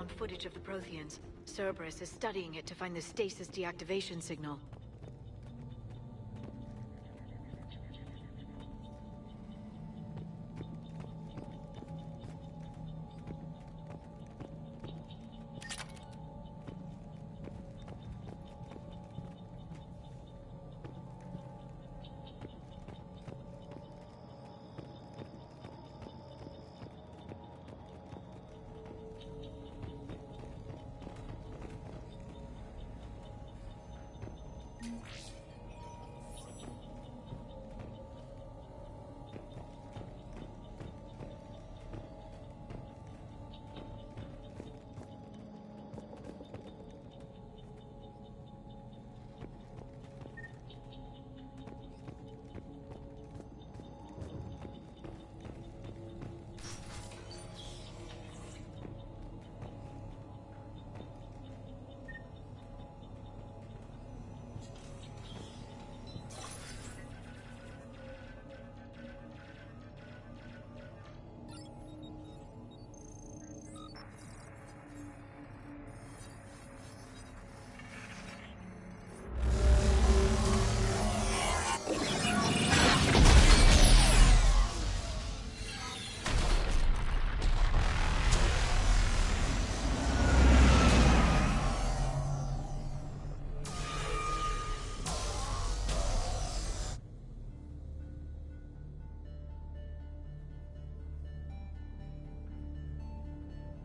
found footage of the Protheans. Cerberus is studying it to find the stasis deactivation signal.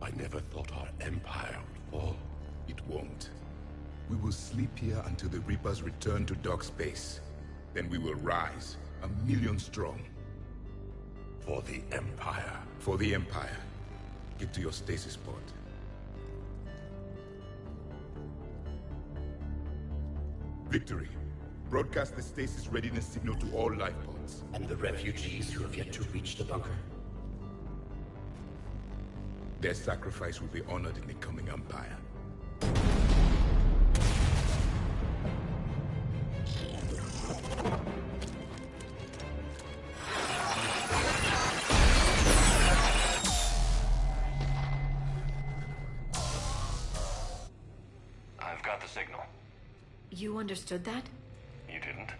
I never thought our empire would fall. It won't. We will sleep here until the Reapers return to dark space. Then we will rise, 1,000,000 strong. For the Empire. For the Empire. Get to your stasis pod. Victory. Broadcast the stasis readiness signal to all life pods. And the refugees who have yet to reach the bunker? Their sacrifice will be honored in the coming Empire. I've got the signal. You understood that? You didn't?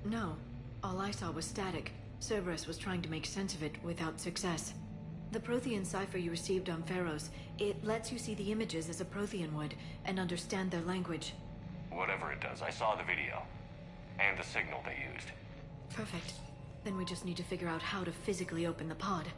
No. All I saw was static. Cerberus was trying to make sense of it without success. The Prothean cipher you received on Pharos, it lets you see the images as a Prothean would, and understand their language. Whatever it does, I saw the video. And the signal they used. Perfect. Then we just need to figure out how to physically open the pod.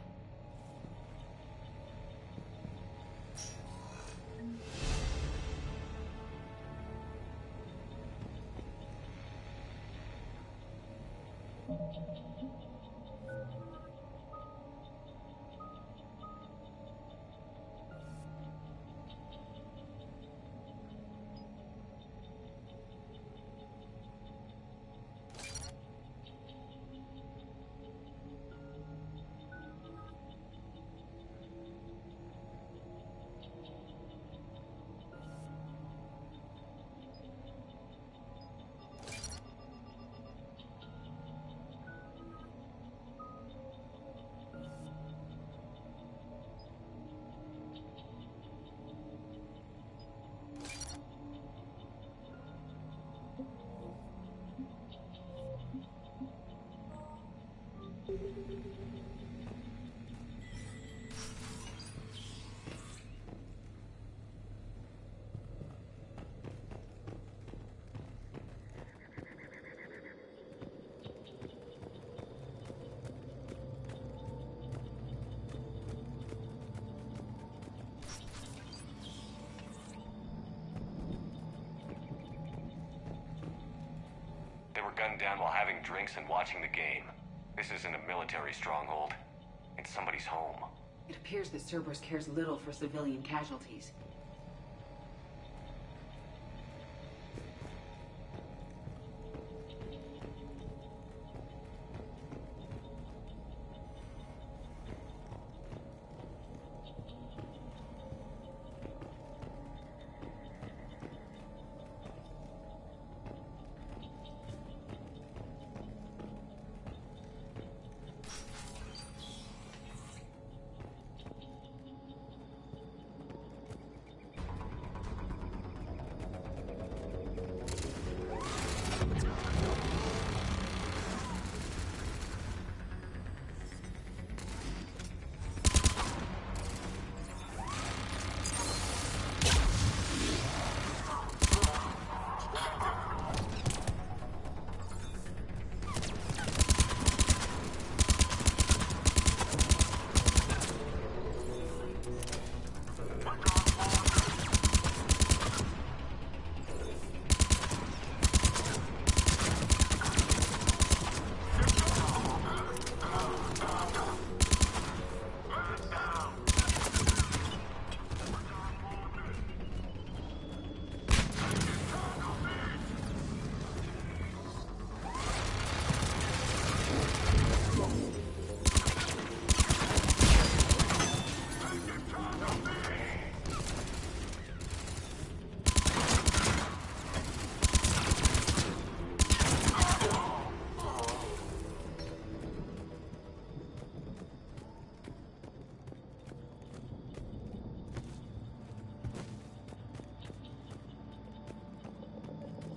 They were gunned down while having drinks and watching the game. This isn't a military stronghold. It's somebody's home. It appears that Cerberus cares little for civilian casualties.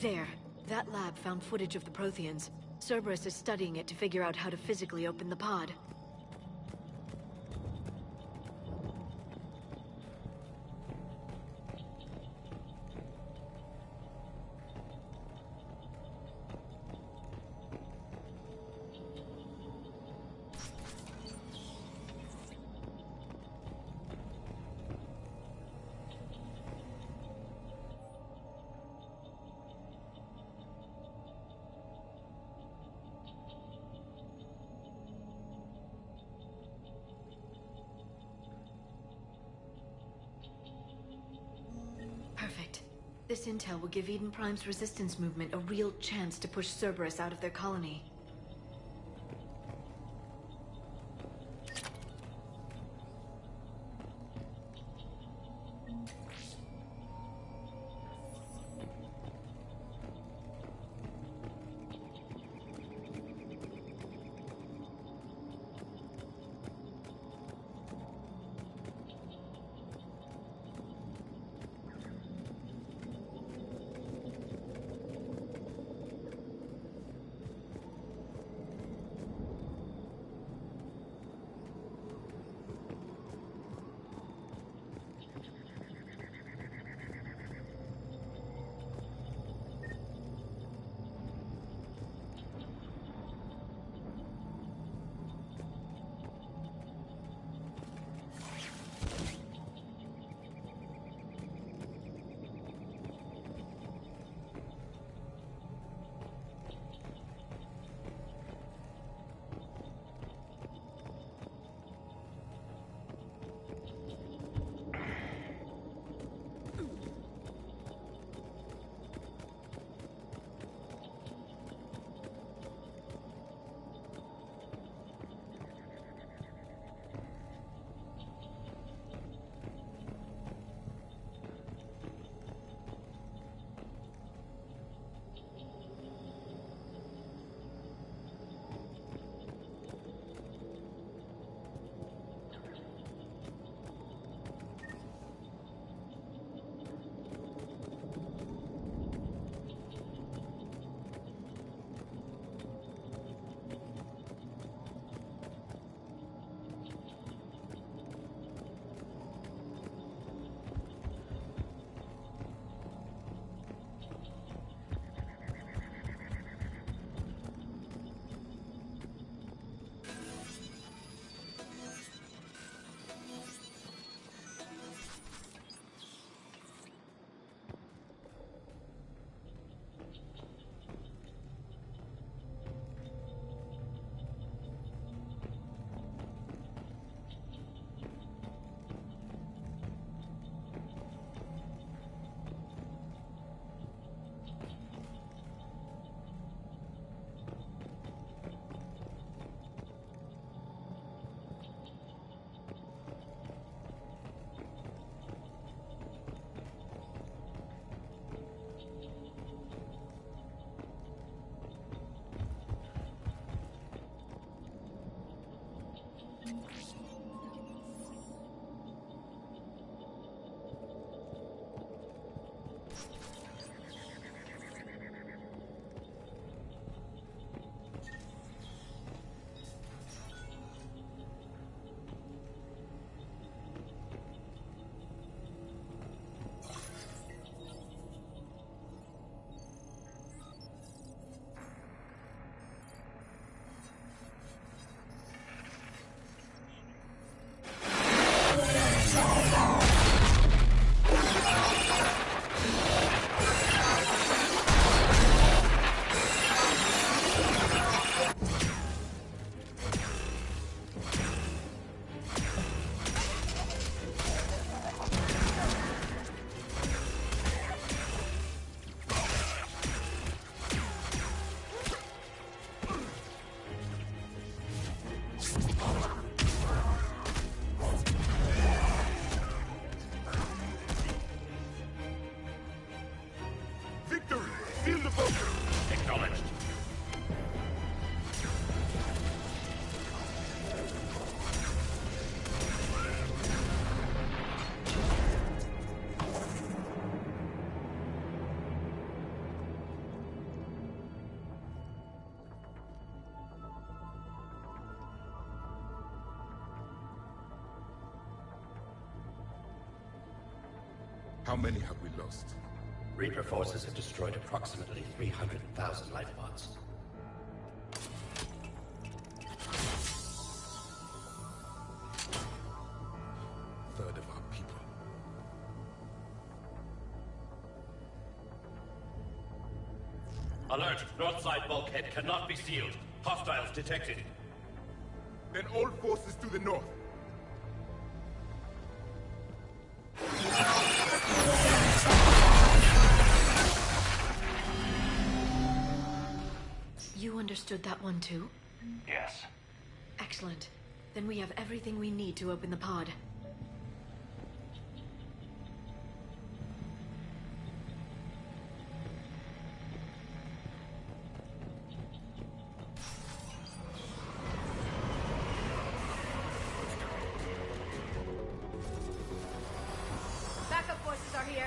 There. That lab found footage of the Protheans. Cerberus is studying it to figure out how to physically open the pod. Perfect. This intel will give Eden Prime's resistance movement a real chance to push Cerberus out of their colony. How many have we lost? Reaper forces have destroyed approximately 300,000 life pods. Third of our people. Alert! North side bulkhead cannot be sealed. Hostiles detected. Then all forces to the north. You understood that one too? Yes. Excellent. Then we have everything we need to open the pod. Backup forces are here.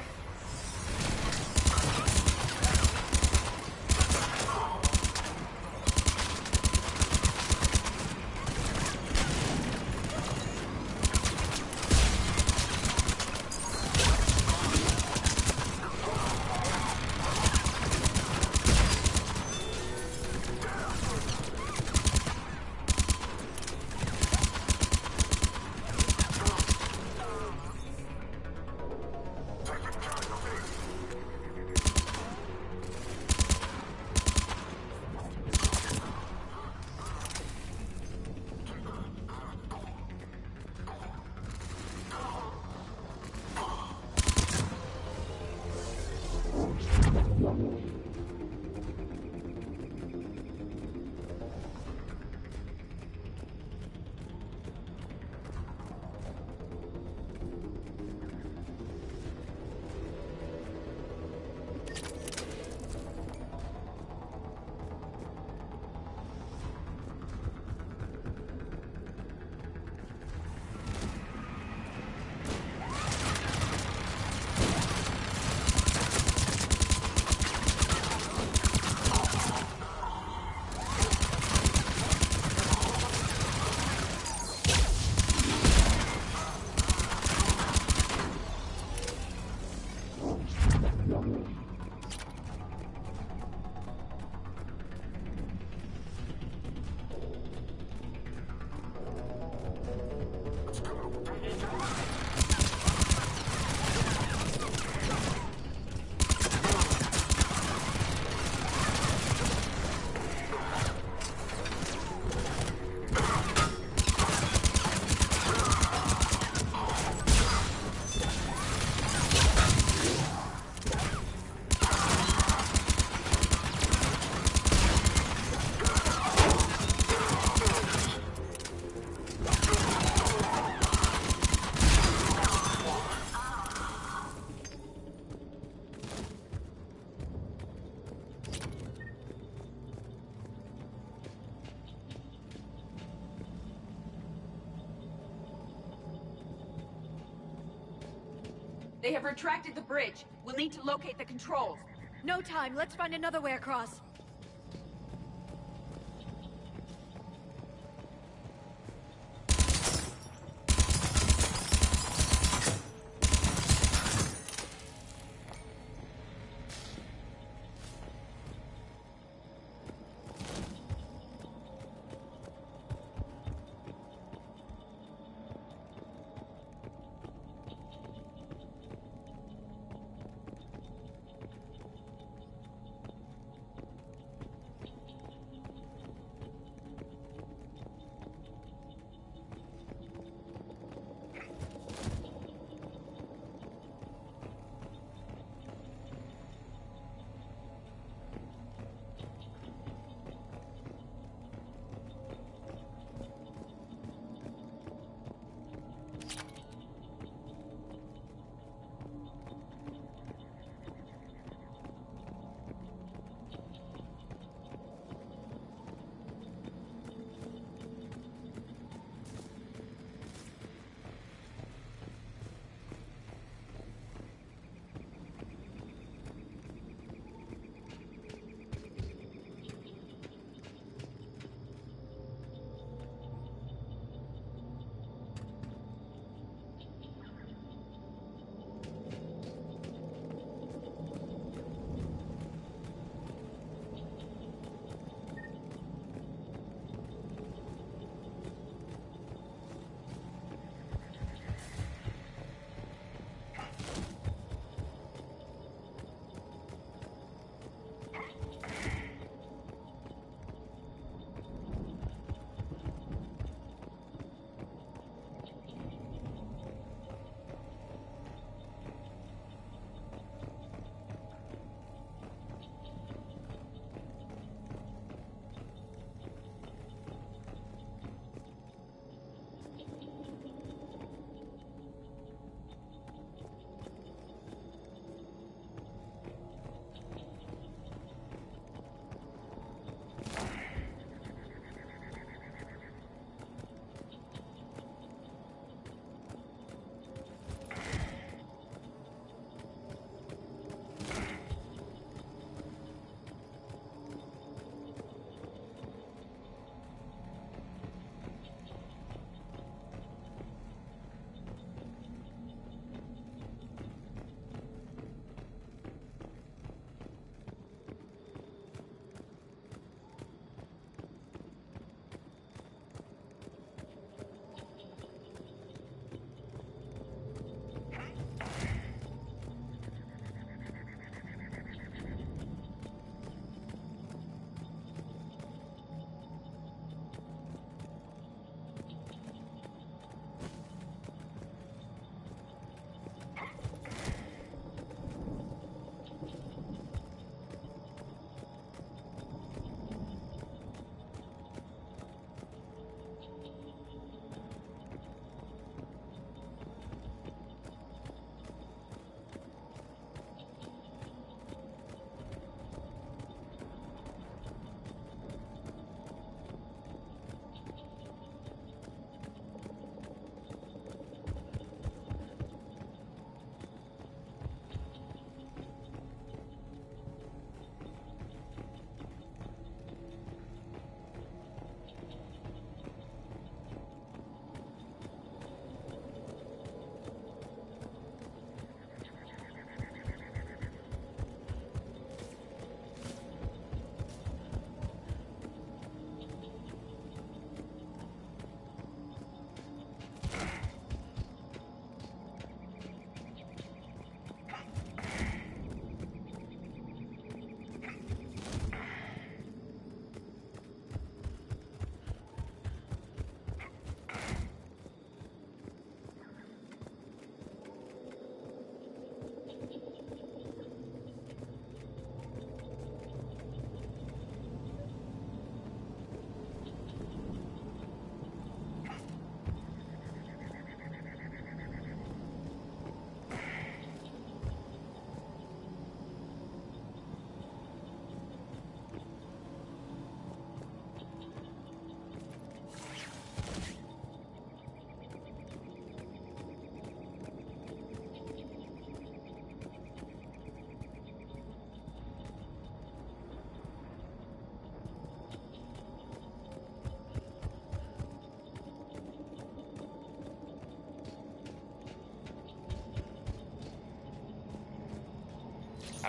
They have retracted the bridge. We'll need to locate the controls. No time. Let's find another way across.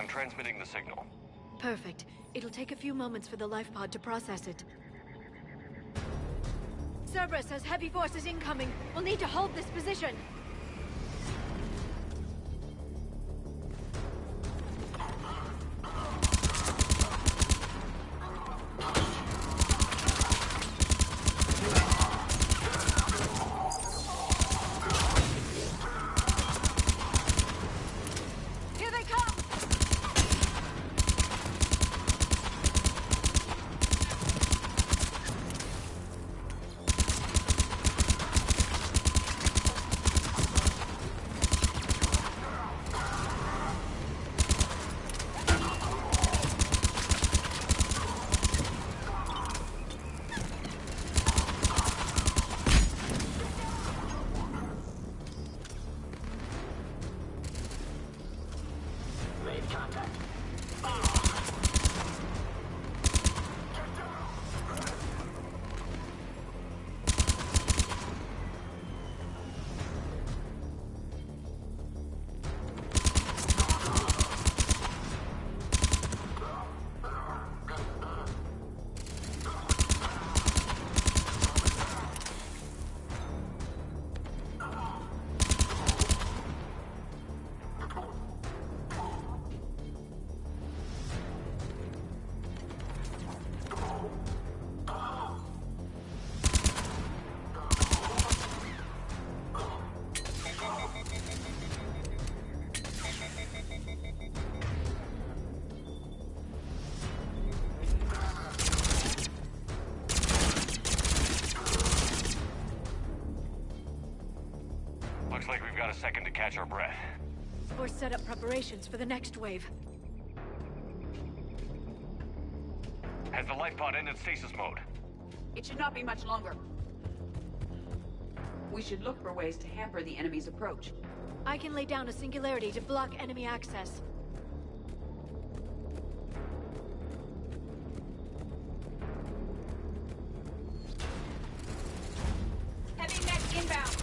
I'm transmitting the signal. Perfect. It'll take a few moments for the life pod to process it. Cerberus has heavy forces incoming. We'll need to hold this position. Looks like we've got a second to catch our breath. Or set up preparations for the next wave. Has the life pod ended stasis mode? It should not be much longer. We should look for ways to hamper the enemy's approach. I can lay down a singularity to block enemy access. Heavy mech inbound.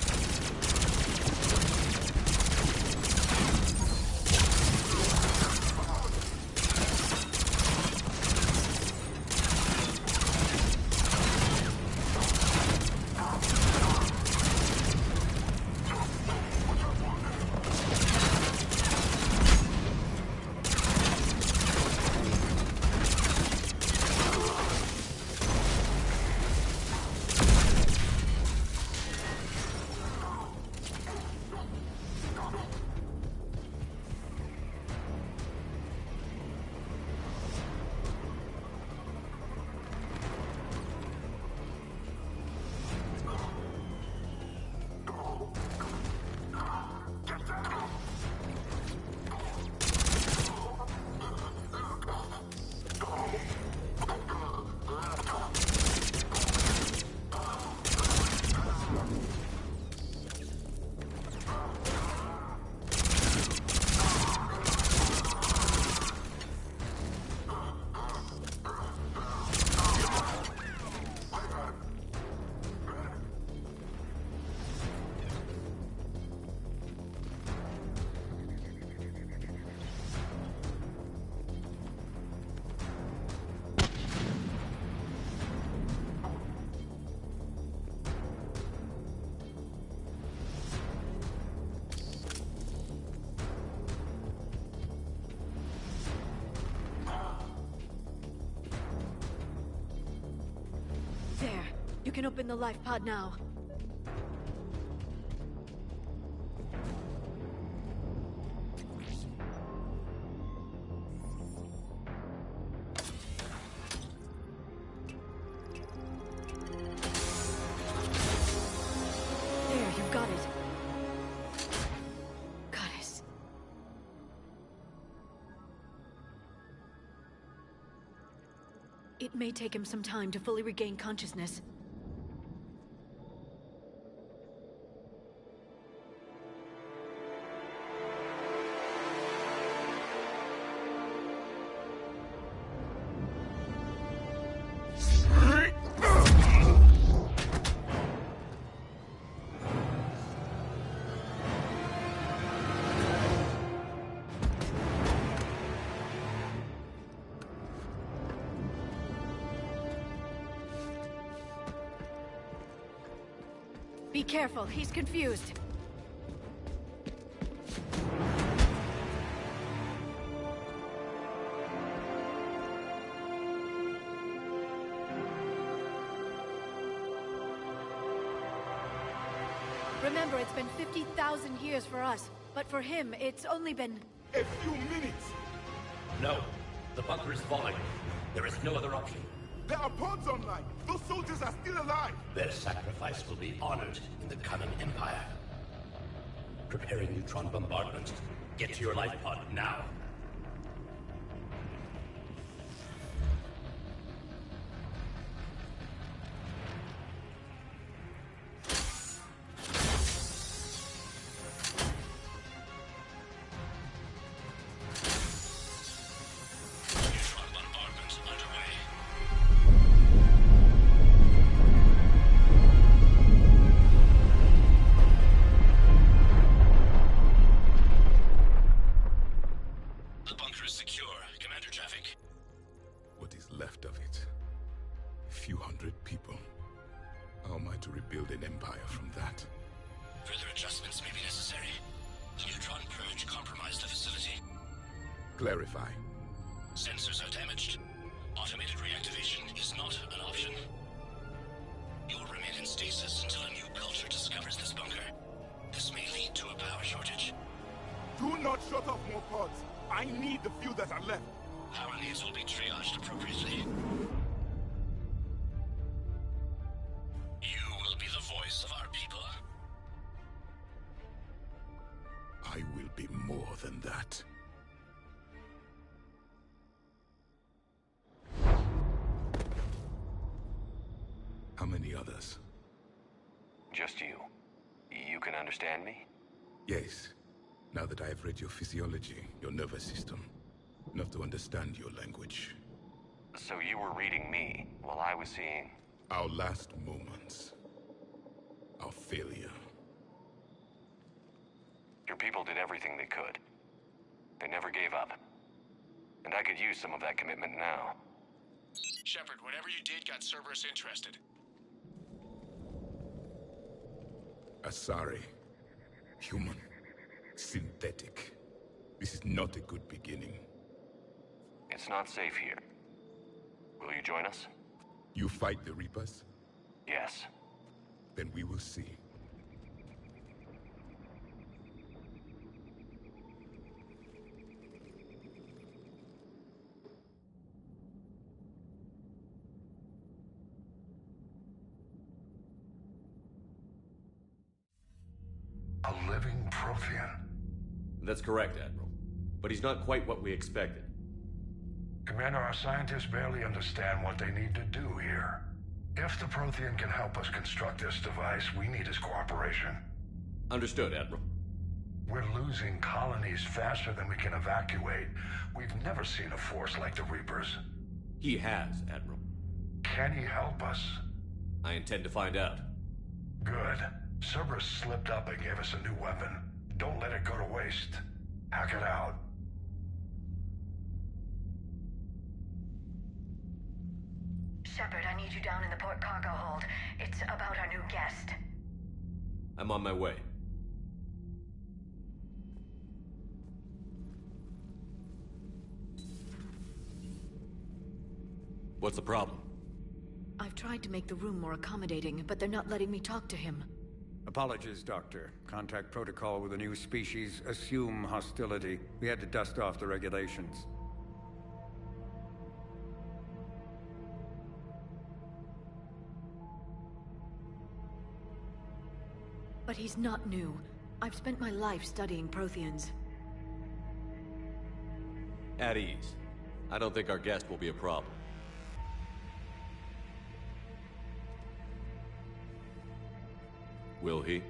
There. You can open the life pod now. There, you've got it. Goddess. It may take him some time to fully regain consciousness. Be careful, he's confused. Remember, it's been 50,000 years for us, but for him, it's only been... A few minutes! No. The bunker is falling. There is no other option. There are pods online! Those soldiers are still alive! Their sacrifice will be honored in the coming Empire. Preparing neutron bombardment. Get to your life pod now. Clarify. Sensors are damaged. Automated reactivation is not an option. You'll remain in stasis until a new culture discovers this bunker. This may lead to a power shortage. Do not shut off more pods. I need the few that are left. Power needs will be triaged appropriately. You will be the voice of our people. I will be more than that. How many others? Just you. You can understand me? Yes. Now that I have read your physiology, your nervous system, enough to understand your language. So you were reading me, while I was seeing... Our last moments. Our failure. Your people did everything they could. They never gave up. And I could use some of that commitment now. Shepard, whatever you did got Cerberus interested. Asari. Human. Synthetic. This is not a good beginning. It's not safe here. Will you join us? You fight the Reapers? Yes. Then we will see. A living Prothean. That's correct, Admiral. But he's not quite what we expected. Commander, our scientists barely understand what they need to do here. If the Prothean can help us construct this device, we need his cooperation. Understood, Admiral. We're losing colonies faster than we can evacuate. We've never seen a force like the Reapers. He has, Admiral. Can he help us? I intend to find out. Good. Cerberus slipped up and gave us a new weapon. Don't let it go to waste. Hack it out. Shepard, I need you down in the port cargo hold. It's about our new guest. I'm on my way. What's the problem? I've tried to make the room more accommodating, but they're not letting me talk to him. Apologies, Doctor. Contact protocol with a new species. Assume hostility. We had to dust off the regulations. But he's not new. I've spent my life studying Protheans. At ease. I don't think our guest will be a problem. Will he?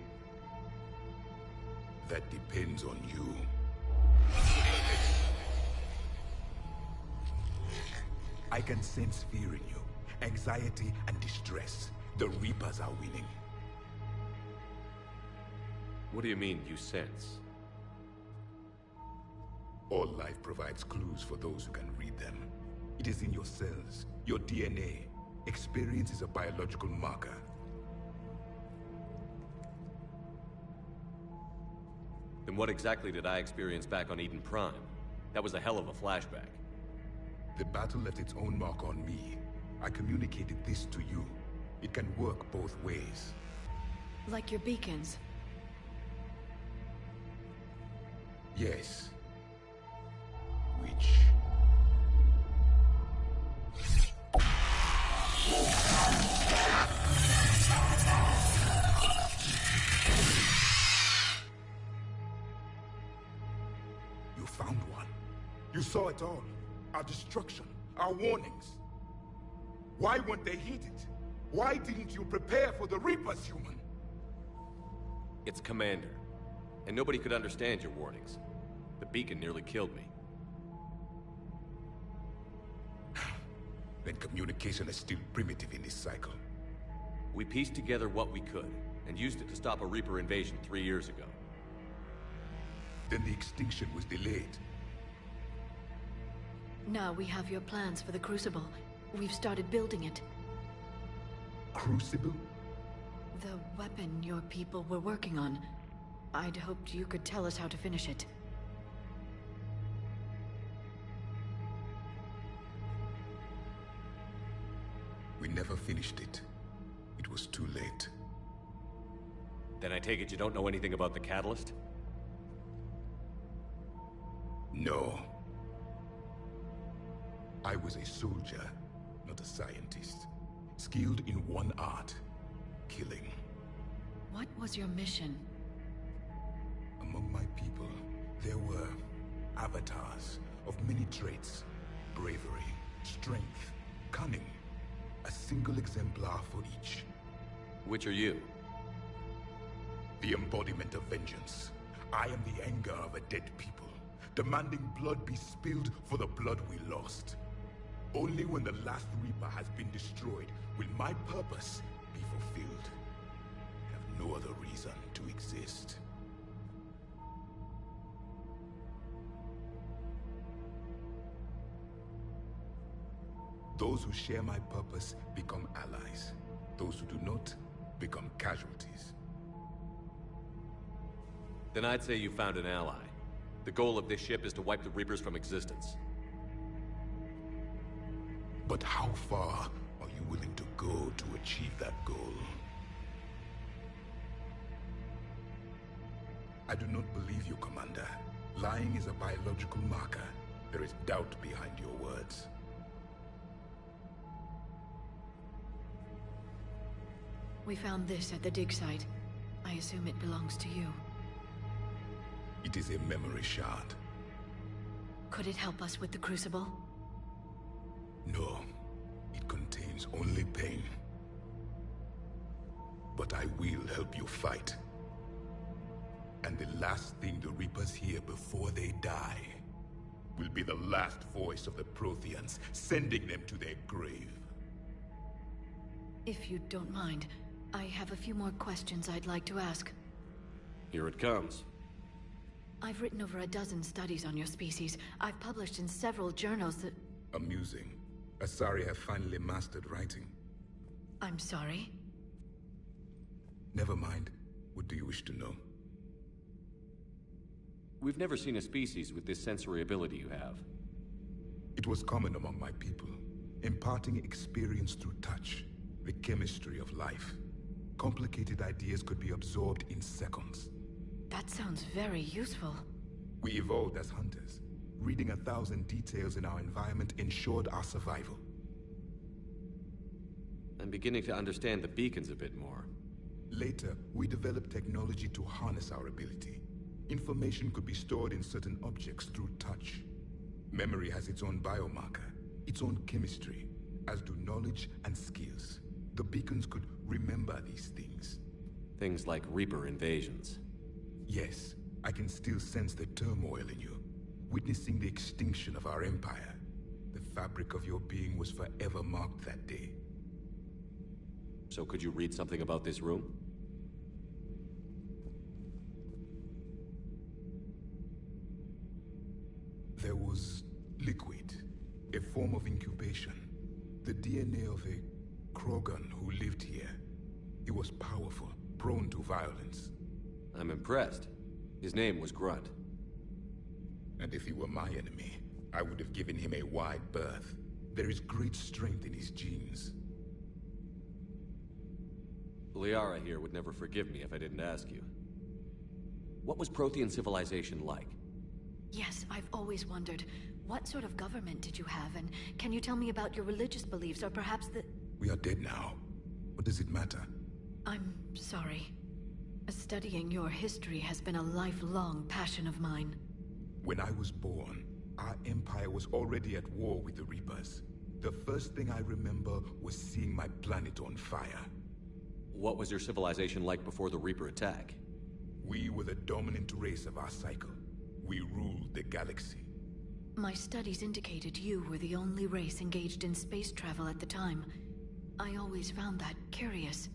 That depends on you. I can sense fear in you. Anxiety and distress. The Reapers are winning. What do you mean, you sense? All life provides clues for those who can read them. It is in your cells, your DNA. Experience is a biological marker. what exactly did I experience back on Eden Prime? That was a hell of a flashback. The battle left its own mark on me. I communicated this to you. It can work both ways. Like your beacons. Yes. Which... You found one. You saw it all. Our destruction, our warnings. Why weren't they heeded? Why didn't you prepare for the Reapers, human? It's Commander. And nobody could understand your warnings. The beacon nearly killed me. Then communication is still primitive in this cycle. We pieced together what we could, and used it to stop a Reaper invasion 3 years ago. Then the extinction was delayed. Now we have your plans for the Crucible. We've started building it. Crucible? The weapon your people were working on. I'd hoped you could tell us how to finish it. We never finished it. It was too late. Then I take it you don't know anything about the catalyst? No. I was a soldier, not a scientist. Skilled in one art, killing. What was your mission? Among my people, there were avatars of many traits. Bravery, strength, cunning. A single exemplar for each. Which are you? The embodiment of vengeance. I am the anger of a dead people, demanding blood be spilled for the blood we lost. Only when the last Reaper has been destroyed will my purpose be fulfilled. I have no other reason to exist. Those who share my purpose become allies. Those who do not become casualties. Then I'd say you found an ally. The goal of this ship is to wipe the Reapers from existence. But how far are you willing to go to achieve that goal? I do not believe you, Commander. Lying is a biological marker. There is doubt behind your words. We found this at the dig site. I assume it belongs to you. It is a memory shard. Could it help us with the Crucible? No. It contains only pain. But I will help you fight. And the last thing the Reapers hear before they die will be the last voice of the Protheans, sending them to their grave. If you don't mind, I have a few more questions I'd like to ask. Here it comes. I've written over a dozen studies on your species. I've published in several journals that... Amusing. Asari have finally mastered writing. I'm sorry? Never mind. What do you wish to know? We've never seen a species with this sensory ability you have. It was common among my people, imparting experience through touch, the chemistry of life. Complicated ideas could be absorbed in seconds. That sounds very useful. We evolved as hunters. Reading 1,000 details in our environment ensured our survival. I'm beginning to understand the beacons a bit more. Later, we developed technology to harness our ability. Information could be stored in certain objects through touch. Memory has its own biomarker, its own chemistry, as do knowledge and skills. The beacons could remember these things. Things like Reaper invasions. Yes, I can still sense the turmoil in you, witnessing the extinction of our empire. The fabric of your being was forever marked that day. So could you read something about this room? There was liquid, a form of incubation. The DNA of a Krogan who lived here. He was powerful, prone to violence. I'm impressed. His name was Grunt. And if he were my enemy, I would have given him a wide berth. There is great strength in his genes. Liara here would never forgive me if I didn't ask you. What was Prothean civilization like? Yes, I've always wondered, what sort of government did you have, and can you tell me about your religious beliefs, or perhaps the... We are dead now. What does it matter? I'm sorry. Studying your history has been a lifelong passion of mine. When I was born, our empire was already at war with the Reapers. The first thing I remember was seeing my planet on fire. What was your civilization like before the Reaper attack? We were the dominant race of our cycle. We ruled the galaxy. My studies indicated you were the only race engaged in space travel at the time. I always found that curious.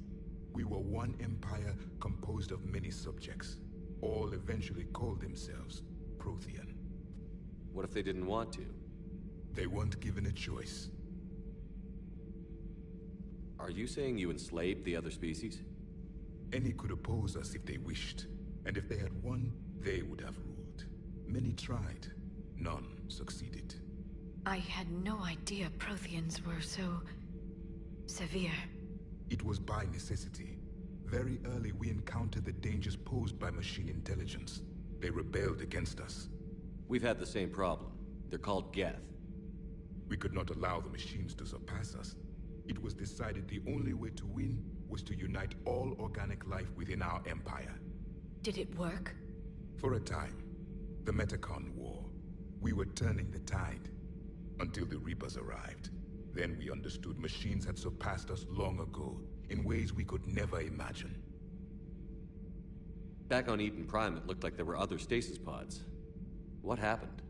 We were one empire composed of many subjects. All eventually called themselves Prothean. What if they didn't want to? They weren't given a choice. Are you saying you enslaved the other species? Any could oppose us if they wished. And if they had won, they would have ruled. Many tried. None succeeded. I had no idea Protheans were so... severe. It was by necessity. Very early we encountered the dangers posed by machine intelligence. They rebelled against us. We've had the same problem. They're called Geth. We could not allow the machines to surpass us. It was decided the only way to win was to unite all organic life within our empire. Did it work? For a time. The Metacon War. We were turning the tide. Until the Reapers arrived. Then we understood machines had surpassed us long ago, in ways we could never imagine. Back on Eden Prime, it looked like there were other stasis pods. What happened?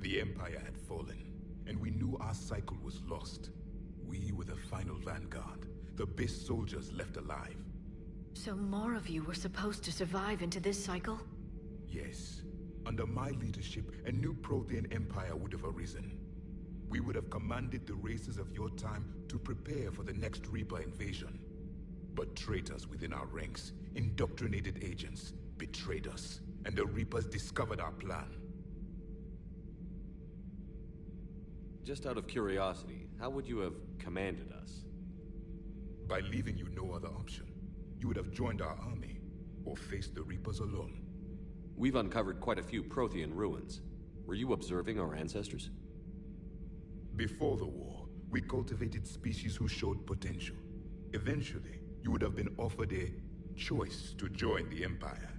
The Empire had fallen, and we knew our cycle was lost. We were the final vanguard, the best soldiers left alive. So more of you were supposed to survive into this cycle? Yes. Under my leadership, a new Prothean empire would have arisen. We would have commanded the races of your time to prepare for the next Reaper invasion. But traitors within our ranks, indoctrinated agents, betrayed us, and the Reapers discovered our plan. Just out of curiosity, how would you have commanded us? By leaving you no other option. You would have joined our army, or faced the Reapers alone. We've uncovered quite a few Prothean ruins. Were you observing our ancestors? Before the war, we cultivated species who showed potential. Eventually, you would have been offered a choice to join the Empire.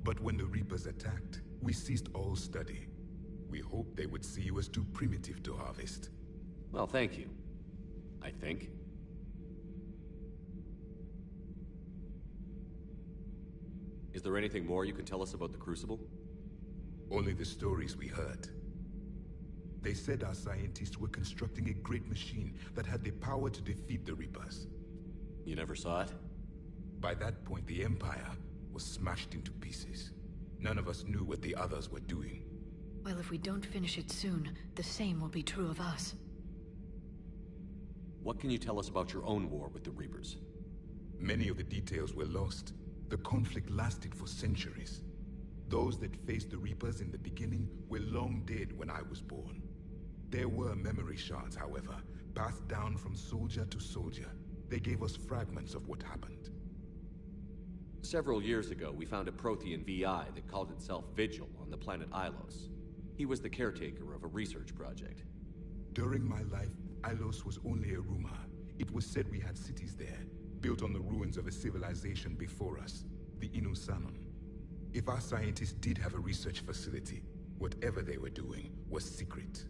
But when the Reapers attacked, we ceased all study. We hoped they would see you as too primitive to harvest. Well, thank you. I think. Is there anything more you can tell us about the Crucible? Only the stories we heard. They said our scientists were constructing a great machine that had the power to defeat the Reapers. You never saw it? By that point, the Empire was smashed into pieces. None of us knew what the others were doing. Well, if we don't finish it soon, the same will be true of us. What can you tell us about your own war with the Reapers? Many of the details were lost. The conflict lasted for centuries. Those that faced the Reapers in the beginning were long dead when I was born. There were memory shards, however, passed down from soldier to soldier. They gave us fragments of what happened. Several years ago, we found a Prothean VI that called itself Vigil on the planet Ilos. He was the caretaker of a research project. During my life, Ilos was only a rumor. It was said we had cities there, built on the ruins of a civilization before us, the Inusanon. If our scientists did have a research facility, whatever they were doing was secret.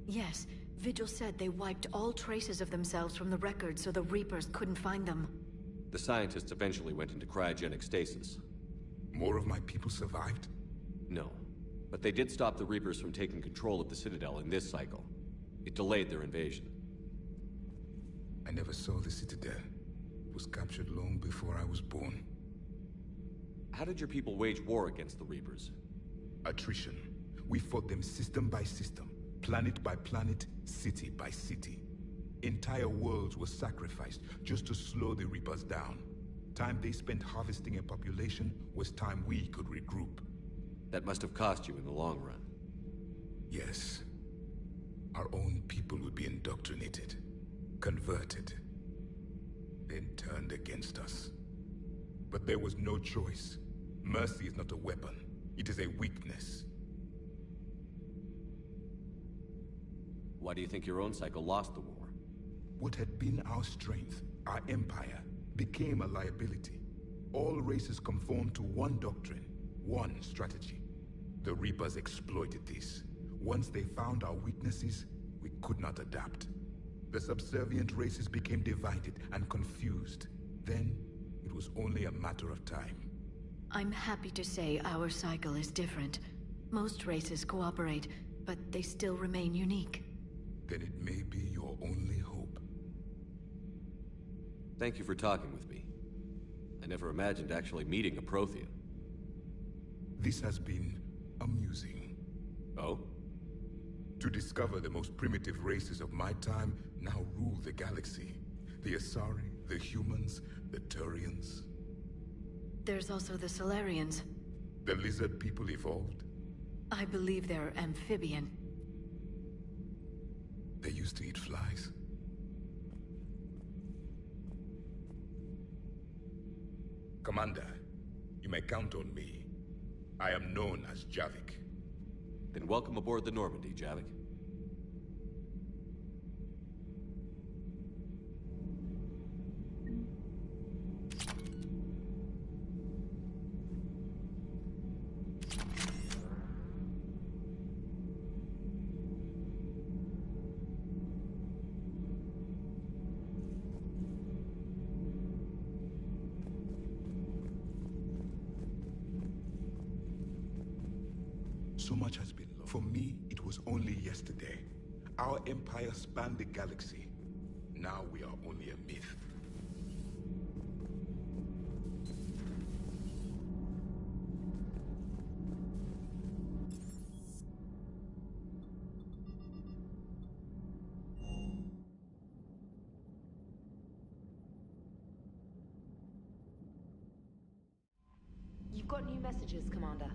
Yes, Vigil said they wiped all traces of themselves from the records so the Reapers couldn't find them. The scientists eventually went into cryogenic stasis. More of my people survived? No, but they did stop the Reapers from taking control of the Citadel in this cycle. It delayed their invasion. I never saw the Citadel. It was captured long before I was born. How did your people wage war against the Reapers? Attrition. We fought them system by system, planet by planet, city by city. Entire worlds were sacrificed just to slow the Reapers down. Time they spent harvesting a population was time we could regroup. That must have cost you in the long run. Yes. Our own people would be indoctrinated, converted, then turned against us. But there was no choice. Mercy is not a weapon. It is a weakness. Why do you think your own cycle lost the war? What had been our strength, our empire, became a liability. All races conformed to one doctrine, one strategy. The Reapers exploited this. Once they found our weaknesses, we could not adapt. The subservient races became divided and confused. Then, it was only a matter of time. I'm happy to say our cycle is different. Most races cooperate, but they still remain unique. Then it may be your only hope. Thank you for talking with me. I never imagined actually meeting a Prothean. This has been amusing. Oh? To discover the most primitive races of my time now rule the galaxy. The Asari, the humans, the Turians. There's also the Solarians. The lizard people evolved. I believe they're amphibian. They used to eat flies. Commander, you may count on me. I am known as Javik. Then welcome aboard the Normandy, Javik. So much has been lost. For me, it was only yesterday. Our empire spanned the galaxy. Now we are only a myth. You've got new messages, Commander.